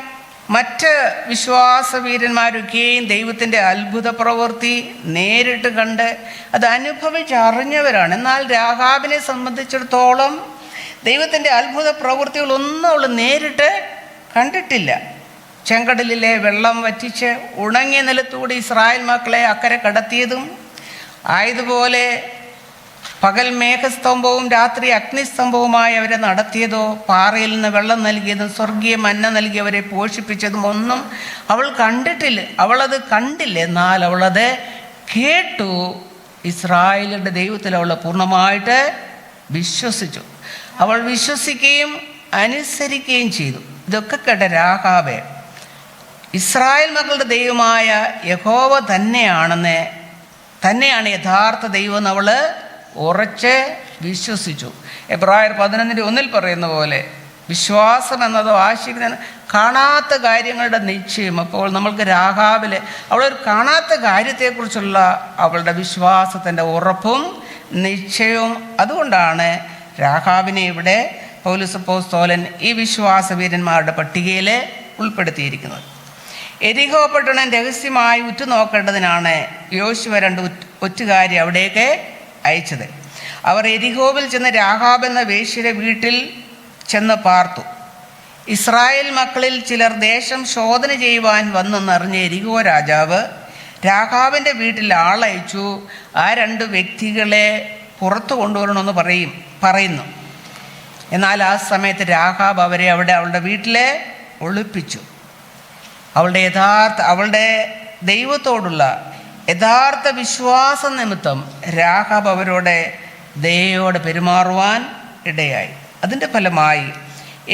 മറ്റ് വിശ്വാസവീരന്മാരൊക്കെയും ദൈവത്തിൻ്റെ അത്ഭുത പ്രവൃത്തി നേരിട്ട് കണ്ട് അത് അനുഭവിച്ചറിഞ്ഞവരാണ്. എന്നാൽ രാഹാബിനെ സംബന്ധിച്ചിടത്തോളം ദൈവത്തിൻ്റെ അത്ഭുത പ്രവൃത്തികളൊന്നും അവൾ നേരിട്ട് കണ്ടിട്ടില്ല. ചെങ്കടലിലെ വെള്ളം വറ്റിച്ച് ഉണങ്ങിയ നിലത്തൂടെ ഇസ്രായേൽ മക്കളെ അക്കരെ കടത്തിയതും, ആയതുപോലെ പകൽ മേഘസ്തംഭവും രാത്രി അഗ്നിസ്തംഭവുമായി അവരെ നടത്തിയതോ, പാറയിൽ നിന്ന് വെള്ളം നൽകിയതും സ്വർഗീയ മന്ന നൽകി അവരെ പോഷിപ്പിച്ചതും ഒന്നും അവൾ കണ്ടിട്ടില്ല. അവളത് കണ്ടില്ല, എന്നാൽ അവളത് കേട്ടു. ഇസ്രായേലിൻ്റെ ദൈവത്തിൽ അവൾ പൂർണ്ണമായിട്ട് വിശ്വസിച്ചു. അവൾ വിശ്വസിക്കുകയും അനുസരിക്കുകയും ചെയ്തു. ഇതൊക്കെ കേട്ട രാഹാബ് ഇസ്രായേൽ മക്കളുടെ ദൈവമായ യഹോവ തന്നെയാണ് യഥാർത്ഥ ദൈവം എന്ന് അവൾ ഉറച്ച് വിശ്വസിച്ചു. എബ്രായർ 11:1 പറയുന്ന പോലെ വിശ്വാസം എന്നതോ ആശിക്കുന്ന കാണാത്ത കാര്യങ്ങളുടെ നിശ്ചയം. അപ്പോൾ നമ്മൾക്ക് രാഹാബിൽ അവളൊരു കാണാത്ത കാര്യത്തെക്കുറിച്ചുള്ള അവളുടെ വിശ്വാസത്തിൻ്റെ ഉറപ്പും നിശ്ചയവും, അതുകൊണ്ടാണ് രാഹാബിനെ ഇവിടെ പൗലോസ് അപ്പോസ്തലൻ ഈ വിശ്വാസവീരന്മാരുടെ പട്ടികയിൽ ഉൾപ്പെടുത്തിയിരിക്കുന്നത്. എരിഹോ പട്ടണം രഹസ്യമായി ഉറ്റുനോക്കേണ്ടതിനാണ് യോശുവ 2 ഒറ്റുകാരെ അവിടേക്ക് അയച്ചത്. അവർ എരിഹോവിൽ ചെന്ന് രാഹാബ് എന്ന വേശ്യയുടെ വീട്ടിൽ ചെന്ന് പാർത്തു. ഇസ്രായേൽ മക്കളിൽ ചിലർ ദേശം ശോധന ചെയ്യുവാൻ വന്നെന്നറിഞ്ഞ എരിഹോ രാജാവ് രാഹാബിൻ്റെ വീട്ടിൽ ആളയച്ചു. ആ 2 വ്യക്തികളെ പുറത്തു കൊണ്ടുവരണമെന്ന് പറയുന്നു. എന്നാൽ ആ സമയത്ത് രാഹാബ് അവരെ അവളുടെ വീട്ടിലെ ഒളിപ്പിച്ചു. അവളുടെ ദൈവത്തോടുള്ള യഥാർത്ഥ വിശ്വാസം നിമിത്തം രാഹാബ് അവരോട് ദയയോടെ പെരുമാറുവാൻ ഇടയായി. അതിൻ്റെ ഫലമായി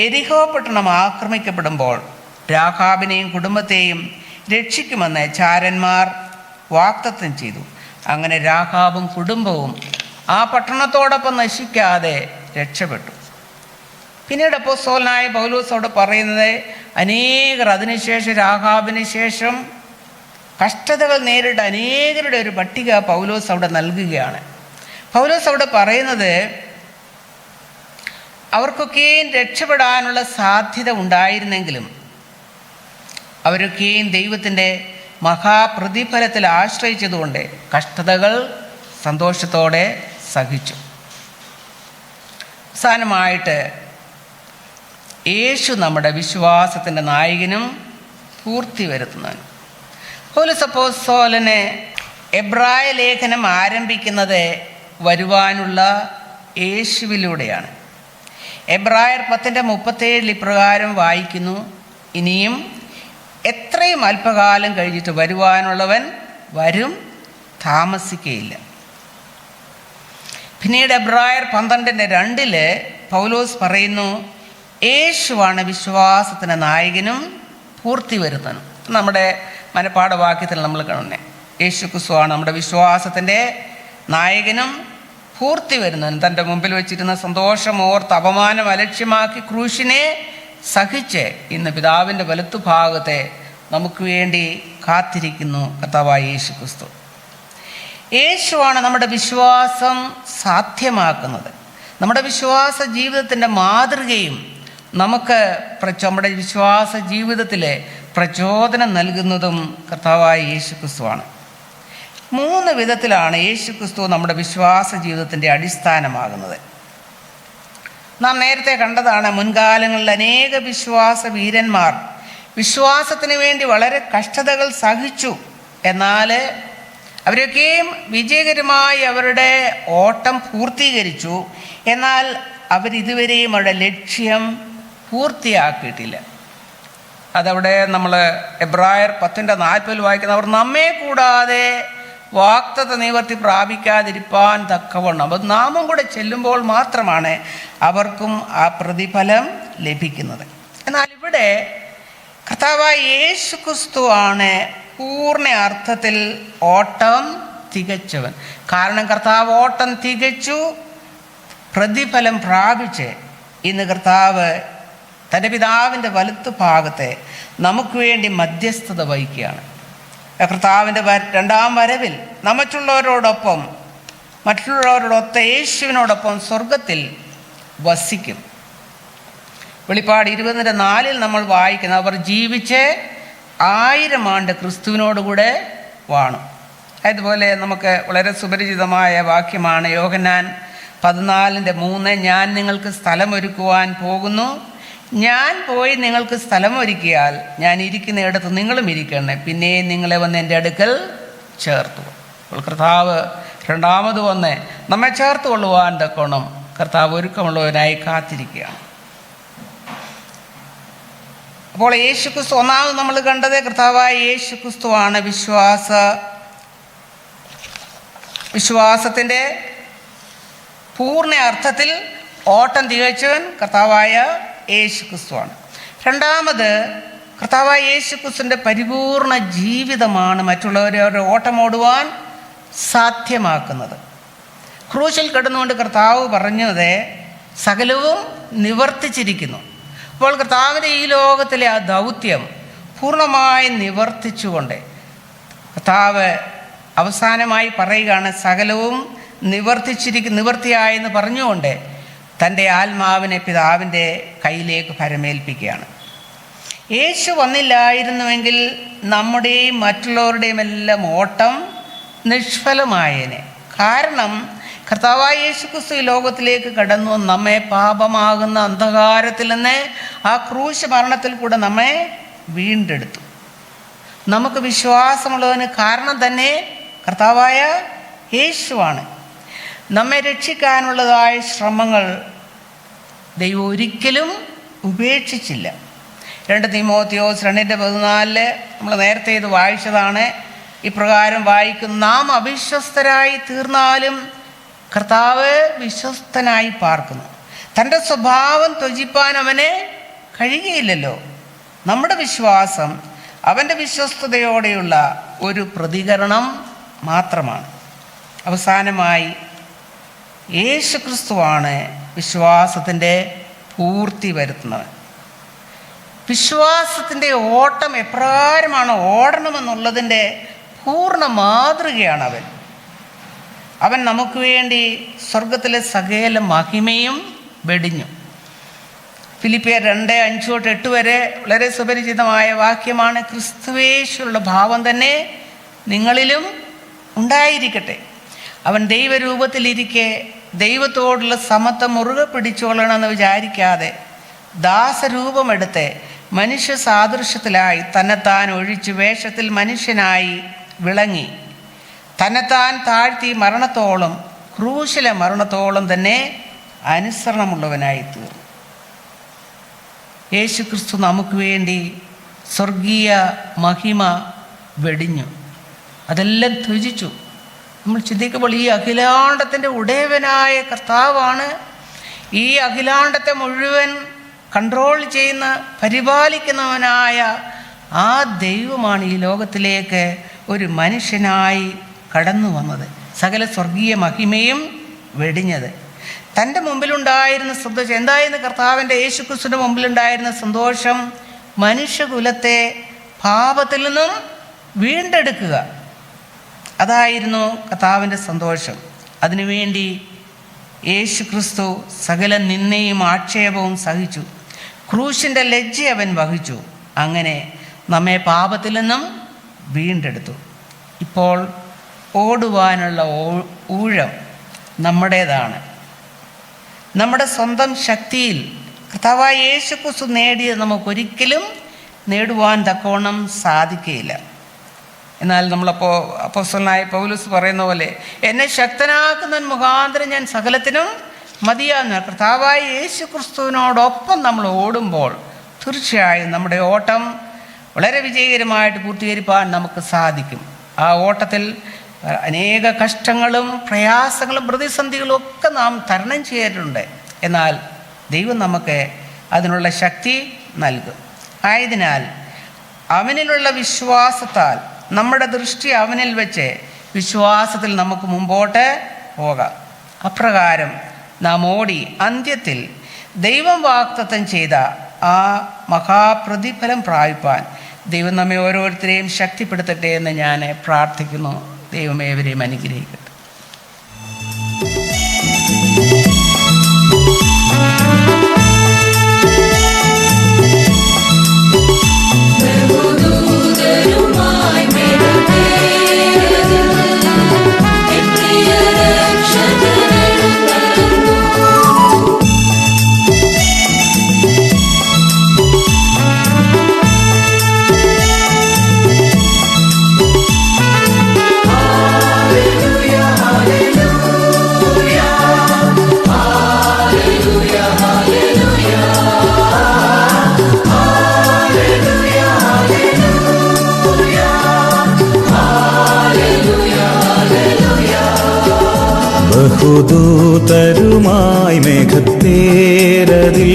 എരിഹോ പട്ടണം ആക്രമിക്കപ്പെടുമ്പോൾ രാഹാബിനെയും കുടുംബത്തെയും രക്ഷിക്കുമെന്ന് ചാരന്മാർ വാഗ്ദത്തം ചെയ്തു. അങ്ങനെ രാഹാബും കുടുംബവും ആ പട്ടണത്തോടൊപ്പം നശിക്കാതെ രക്ഷപ്പെട്ടു. പിന്നീട് അപ്പോസ്തലനായ പൗലോസ് അവിടെ പറയുന്നത്, അനേകർ അതിനുശേഷം രാഹാബിന് ശേഷം കഷ്ടതകൾ നേരിട്ട അനേകരുടെ ഒരു പട്ടിക പൗലോസ് അവിടെ നൽകുകയാണ്. പൗലോസ് അവിടെ പറയുന്നത്, അവർക്കൊക്കെയും രക്ഷപ്പെടാനുള്ള സാധ്യത ഉണ്ടായിരുന്നെങ്കിലും അവരൊക്കെയും ദൈവത്തിൻ്റെ മഹാപ്രതിഫലത്തിൽ ആശ്രയിച്ചതുകൊണ്ട് കഷ്ടതകൾ സന്തോഷത്തോടെ സഹിച്ചു. അവസാനമായിട്ട് യേശു നമ്മുടെ വിശ്വാസത്തിൻ്റെ നായകനും പൂർത്തി വരുത്തുന്നവനും. പൗലോസ് അപ്പോസ്തലന് എബ്രായ ലേഖനം ആരംഭിക്കുന്നത് വരുവാനുള്ള യേശുവിലൂടെയാണ്. എബ്രായർ 10:37 ഇപ്രകാരം വായിക്കുന്നു, ഇനിയും എത്രയും അല്പകാലം കഴിഞ്ഞിട്ട് വരുവാനുള്ളവൻ വരും, താമസിക്കുകയില്ല. പിന്നീട് എബ്രായർ 12:2 പൗലോസ് പറയുന്നു, യേശുവാണ് വിശ്വാസത്തിന് നായകനും പൂർത്തി വരുന്നതും. നമ്മുടെ മനപ്പാഠവാക്യത്തിൽ നമ്മൾ കാണുന്നത് യേശു ക്രിസ്തുവാണ് നമ്മുടെ വിശ്വാസത്തിൻ്റെ നായകനും പൂർത്തി വരുന്നവനും. തൻ്റെ മുമ്പിൽ വെച്ചിരുന്ന സന്തോഷം ഓർത്ത് അപമാനം അലക്ഷ്യമാക്കി ക്രൂശിനെ സഹിച്ച് ഇന്ന് പിതാവിൻ്റെ വലത്തുഭാഗത്തെ നമുക്ക് വേണ്ടി കാത്തിരിക്കുന്നു കർത്താവായ യേശു ക്രിസ്തു. യേശുവാണ് നമ്മുടെ വിശ്വാസം സാധ്യമാക്കുന്നത്. നമ്മുടെ വിശ്വാസ ജീവിതത്തിൻ്റെ മാതൃകയും നമുക്ക് നമ്മുടെ വിശ്വാസ ജീവിതത്തിലെ പ്രചോദനം നൽകുന്നതും കർത്താവായ യേശു ക്രിസ്തുവാണ്. 3 വിധത്തിലാണ് യേശു ക്രിസ്തു നമ്മുടെ വിശ്വാസ ജീവിതത്തിൻ്റെ അടിസ്ഥാനമാകുന്നത്. നാം നേരത്തെ കണ്ടതാണ്, മുൻകാലങ്ങളിൽ അനേക വിശ്വാസ വീരന്മാർ വിശ്വാസത്തിന് വേണ്ടി വളരെ കഷ്ടതകൾ സഹിച്ചു. എന്നാൽ അവരൊക്കെയും വിജയകരമായി അവരുടെ ഓട്ടം പൂർത്തീകരിച്ചു. എന്നാൽ അവരിതുവരെയും അവരുടെ ലക്ഷ്യം പൂർത്തിയാക്കിയിട്ടില്ല. അതവിടെ നമ്മൾ എബ്രായർ 10:40 വായിക്കുന്ന, അവർ നമ്മെ കൂടാതെ വാഗ്ദത്ത നിവർത്തി പ്രാപിക്കാതിരിപ്പാൻ തക്കവണ്ണം, അപ്പോൾ നാമും കൂടെ ചെല്ലുമ്പോൾ മാത്രമാണ് അവർക്കും ആ പ്രതിഫലം ലഭിക്കുന്നത്. എന്നാൽ ഇവിടെ കർത്താവായ യേശു ക്രിസ്തുവാണ് പൂർണ്ണ അർത്ഥത്തിൽ ഓട്ടം തികച്ചവൻ. കാരണം കർത്താവ് ഓട്ടം തികച്ചു, പ്രതിഫലം പ്രാപിച്ച് ഇന്ന് കർത്താവ് തൻ്റെ പിതാവിൻ്റെ വലത്തു ഭാഗത്തെ നമുക്ക് വേണ്ടി മധ്യസ്ഥത വഹിക്കുകയാണ്. കർത്താവിൻ്റെ രണ്ടാം വരവിൽ മറ്റുള്ളവരോടൊത്ത യേശുവിനോടൊപ്പം സ്വർഗത്തിൽ വസിക്കും. വെളിപ്പാട് 20:4 നമ്മൾ വായിക്കുന്ന, അവർ ജീവിച്ച് 1000 ആണ്ട് ക്രിസ്തുവിനോടുകൂടെ വാണു. അതുപോലെ നമുക്ക് വളരെ സുപരിചിതമായ വാക്യമാണ് യോഹന്നാൻ 14:3, ഞാൻ നിങ്ങൾക്ക് സ്ഥലമൊരുക്കുവാൻ പോകുന്നു, ഞാൻ പോയി നിങ്ങൾക്ക് സ്ഥലമൊരുക്കിയാൽ ഞാൻ ഇരിക്കുന്നിടത്ത് നിങ്ങളും ഇരിക്കണേ, പിന്നെ നിങ്ങളെ വന്ന് എൻ്റെ അടുക്കൽ ചേർത്തു. അപ്പോൾ കർത്താവ് രണ്ടാമത് വന്ന് നമ്മെ ചേർത്ത് കൊള്ളുവാൻ തക്കോണം കർത്താവ് ഒരുക്കമുള്ളവനായി കാത്തിരിക്കുകയാണ്. അപ്പോൾ യേശു ക്രിസ്തു ഒന്നാമത് നമ്മൾ കണ്ടത് കർത്താവായ യേശു ക്രിസ്തുവാണ് വിശ്വാസത്തിൻ്റെ പൂർണ്ണ അർത്ഥത്തിൽ ഓട്ടം തികച്ചവൻ കർത്താവായ യേശു ക്രിസ്തുവാണ്. രണ്ടാമത് കർത്താവായ യേശു ക്രിസ്തുവിൻ്റെ പരിപൂർണ ജീവിതമാണ് മറ്റുള്ളവരെ ഓട്ടമോടുവാൻ സാധ്യമാക്കുന്നത്. ക്രൂശിൽ കിടന്നുകൊണ്ട് കർത്താവ് പറഞ്ഞത് സകലവും നിവർത്തിച്ചിരിക്കുന്നു. അപ്പോൾ കർത്താവിൻ്റെ ഈ ലോകത്തിലെ ആ ദൗത്യം പൂർണ്ണമായി നിവർത്തിച്ചുകൊണ്ട് കർത്താവ് അവസാനമായി പറയുകയാണ്, സകലവും നിവർത്തിയായെന്ന് പറഞ്ഞുകൊണ്ട് തൻ്റെ ആത്മാവിനെ പിതാവിൻ്റെ കയ്യിലേക്ക് ഭരമേൽപ്പിക്കുകയാണ്. യേശു വന്നില്ലായിരുന്നുവെങ്കിൽ നമ്മുടെയും മറ്റുള്ളവരുടെയും എല്ലാം ഓട്ടം നിഷ്ഫലമായേനെ. കാരണം കർത്താവായ യേശു ക്രിസ്തു ഈ ലോകത്തിലേക്ക് കടന്നു, നമ്മെ പാപമാകുന്ന അന്ധകാരത്തിൽ നിന്ന് ആ ക്രൂശ മരണത്തിൽ കൂടെ നമ്മെ വീണ്ടെടുത്തു. നമുക്ക് വിശ്വാസമുള്ളതിന് കാരണം തന്നെ കർത്താവായ യേശുവാണ്. നമ്മെ രക്ഷിക്കാനുള്ളതായ ശ്രമങ്ങൾ ദൈവം ഒരിക്കലും ഉപേക്ഷിച്ചില്ല. 2 തീമോഥെയോസ് 2:14 നമ്മൾ നേരത്തെ ഇത് വായിച്ചതാണ്. ഇപ്രകാരം വായിക്കും, നാം അവിശ്വസ്തരായി തീർന്നാലും കർത്താവ് വിശ്വസ്തനായി പാർക്കുന്നു, തൻ്റെ സ്വഭാവം ത്യജിപ്പാൻ അവനെ കഴിയുകയില്ലല്ലോ. നമ്മുടെ വിശ്വാസം അവൻ്റെ വിശ്വസ്തയോടെയുള്ള ഒരു പ്രതികരണം മാത്രമാണ്. അവസാനമായി യേശു ക്രിസ്തുവാണ് വിശ്വാസത്തിൻ്റെ പൂർത്തി വരുത്തുന്നവൻ. വിശ്വാസത്തിൻ്റെ ഓട്ടം എപ്രകാരമാണ് ഓടണമെന്നുള്ളതിൻ്റെ പൂർണ്ണ മാതൃകയാണ് അവൻ. അവൻ നമുക്ക് വേണ്ടി സ്വർഗത്തിലെ സകല മഹിമയും വെടിഞ്ഞു. ഫിലിപ്പിയർ 2:5-8 വരെ വളരെ സുപരിചിതമായ വാക്യമാണ്, ക്രിസ്തുവേശുള്ള ഭാവം തന്നെ നിങ്ങളിലും ഉണ്ടായിരിക്കട്ടെ. അവൻ ദൈവരൂപത്തിലിരിക്കെ ദൈവത്തോടുള്ള സമത്വം മുറുകെ പിടിച്ചോളണമെന്ന് വിചാരിക്കാതെ ദാസരൂപമെടുത്ത് മനുഷ്യ സാദൃശ്യത്തിലായി തന്നെത്താൻ ഒഴിച്ച് വേഷത്തിൽ മനുഷ്യനായി വിളങ്ങി തന്നെത്താൻ താഴ്ത്തി മരണത്തോളം, ക്രൂശിലെ മരണത്തോളം തന്നെ അനുസരണമുള്ളവനായി തീർന്നു. യേശു ക്രിസ്തു നമുക്ക് വേണ്ടി സ്വർഗീയ മഹിമ വെടിഞ്ഞു, അതെല്ലാം ത്യജിച്ചു. നമ്മൾ ചിന്തിക്കുമ്പോൾ ഈ അഖിലാണ്ടത്തിൻ്റെ ഉടയവനായ കർത്താവാണ്, ഈ അഖിലാണ്ടത്തെ മുഴുവൻ കൺട്രോൾ ചെയ്യുന്ന പരിപാലിക്കുന്നവനായ ആ ദൈവമാണ് ഈ ലോകത്തിലേക്ക് ഒരു മനുഷ്യനായി കടന്നു വന്നത്, സകല സ്വർഗീയ മഹിമയും വെടിഞ്ഞത്. തൻ്റെ മുമ്പിലുണ്ടായിരുന്ന സന്തോഷം എന്തായിരുന്നു? കർത്താവിൻ്റെ യേശുക്രിസ്തുവിൻ്റെ മുമ്പിലുണ്ടായിരുന്ന സന്തോഷം മനുഷ്യകുലത്തെ പാപത്തിൽ നിന്നും വീണ്ടെടുക്കുക, അതായിരുന്നു കർത്താവിൻ്റെ സന്തോഷം. അതിനുവേണ്ടി യേശു ക്രിസ്തു സകല നിന്ദയും ആക്ഷേപവും സഹിച്ചു, ക്രൂശിൻ്റെ ലജ്ജ അവൻ വഹിച്ചു. അങ്ങനെ നമ്മെ പാപത്തിൽ നിന്നും വീണ്ടെടുത്തു. ഇപ്പോൾ ഓടുവാനുള്ള ഊഴം നമ്മുടേതാണ്. നമ്മുടെ സ്വന്തം ശക്തിയിൽ കർത്താവായ യേശു ക്രിസ്തു നേടിയത് നമുക്കൊരിക്കലും നേടുവാൻ തക്കവണ്ണം സാധിക്കുകയില്ല. എന്നാൽ നമ്മളപ്പോൾ അപ്പോസ്തലനായ പൗലോസ് പറയുന്ന പോലെ, എന്നെ ശക്തനാക്കുന്നവൻ മുഖാന്തരം ഞാൻ സകലത്തിനും മതിയാകുന്ന കർത്താവായ യേശു ക്രിസ്തുവിനോടൊപ്പം നമ്മൾ ഓടുമ്പോൾ തീർച്ചയായും നമ്മുടെ ഓട്ടം വളരെ വിജയകരമായിട്ട് പൂർത്തീകരിക്കാൻ നമുക്ക് സാധിക്കും. ആ ഓട്ടത്തിൽ അനേക കഷ്ടങ്ങളും പ്രയാസങ്ങളും പ്രതിസന്ധികളും ഒക്കെ നാം തരണം ചെയ്തിട്ടുണ്ട്. എന്നാൽ ദൈവം നമുക്ക് അതിനുള്ള ശക്തി നൽകും. ആയതിനാൽ അവനിലുള്ള വിശ്വാസത്താൽ നമ്മുടെ ദൃഷ്ടി അവനിൽ വെച്ച് വിശ്വാസത്തിൽ നമുക്ക് മുമ്പോട്ട് പോകാം. അപ്രകാരം നാം ഓടി അന്ത്യത്തിൽ ദൈവം വാഗ്ദത്തം ചെയ്ത ആ മഹാപ്രതിഫലം പ്രാപിപ്പാൻ ദൈവം നമ്മെ ഓരോരുത്തരെയും ശക്തിപ്പെടുത്തട്ടെ എന്ന് ഞാൻ പ്രാർത്ഥിക്കുന്നു. ദൈവം ഏവരെയും അനുഗ്രഹിക്കട്ടെ.
ബഹുദൂതരുമായി മേഘത്തേരതിൽ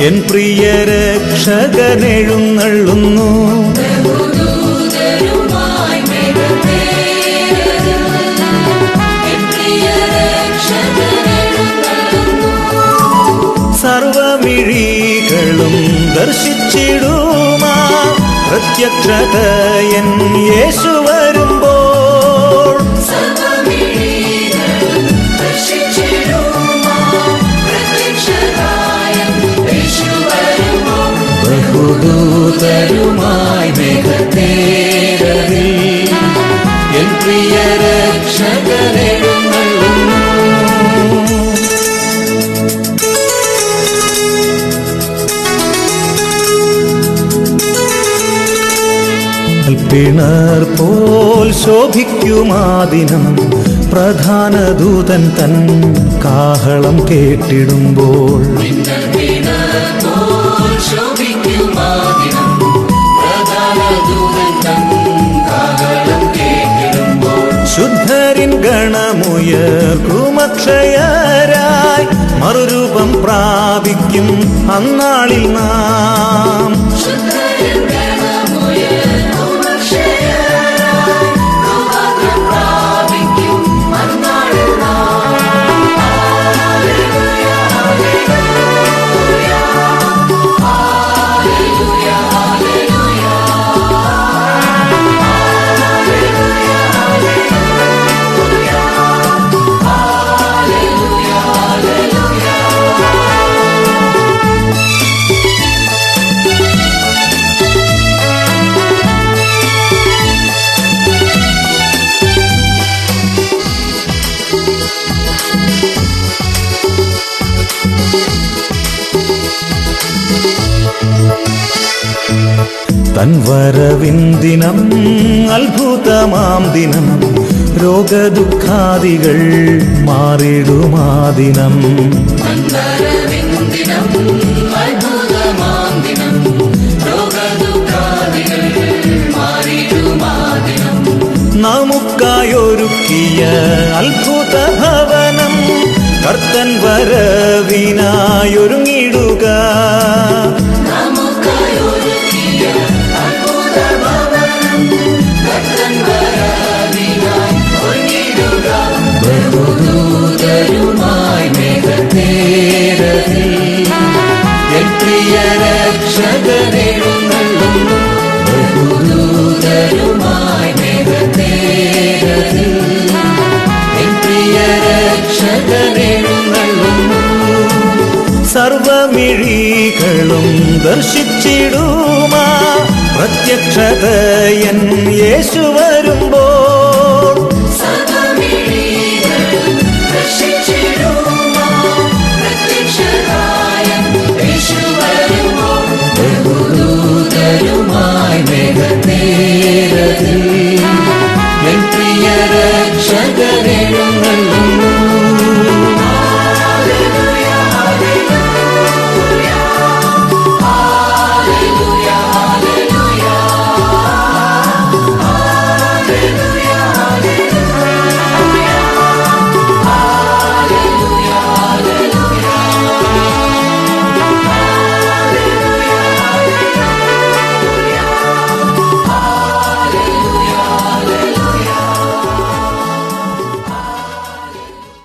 എൻ പ്രിയ രക്ഷകനെഴുന്നള്ളുന്നു. സർവമിഴികളും ദർശിച്ചിടുമാ പ്രത്യക്ഷത എൻ യേശു വരുമ്പോൾ. ബഹുദൂതരുമായി മേഘത്തേരതിൽ എൻ പ്രിയ രക്ഷകനെഴുന്നള്ളുന്നു. പിണർ പോൽ ശോഭിക്കുമാദിനം പ്രധാന ദൂതൻ തൻ കാഹളം കേട്ടിടുമ്പോൾ. ശുദ്ധരിൻ ഗണമുയർക്കുമക്ഷയരായി മറുരൂപം പ്രാപിക്കും അന്നാളിൽ നാം. തൻ വരവിൻ ദിനം അത്ഭുതമാം ദിനം രോഗദുഃഖാദികൾ മാറിടുമാ ദിനം. നമുക്കായൊരുക്കിയ അത്ഭുത ഭവനം കർത്തൻ വരവിനായൊരുങ്ങിടുക. ബഹുദൂതരുമായി മേഘത്തേരതിൽ എൻ പ്രിയ രക്ഷകനെഴുന്നള്ളുന്നു. ബഹുദൂതരുമായി മേഘത്തേരതിൽ എൻ പ്രിയ രക്ഷകനെഴുന്നള്ളുന്നു. സർവമിഴികളും ദർശിച്ചിടുമാ പ്രത്യക്ഷതയൻ യേശു വരുമ്പോൾ. ബഹുദൂതരുമായി മേഘത്തേ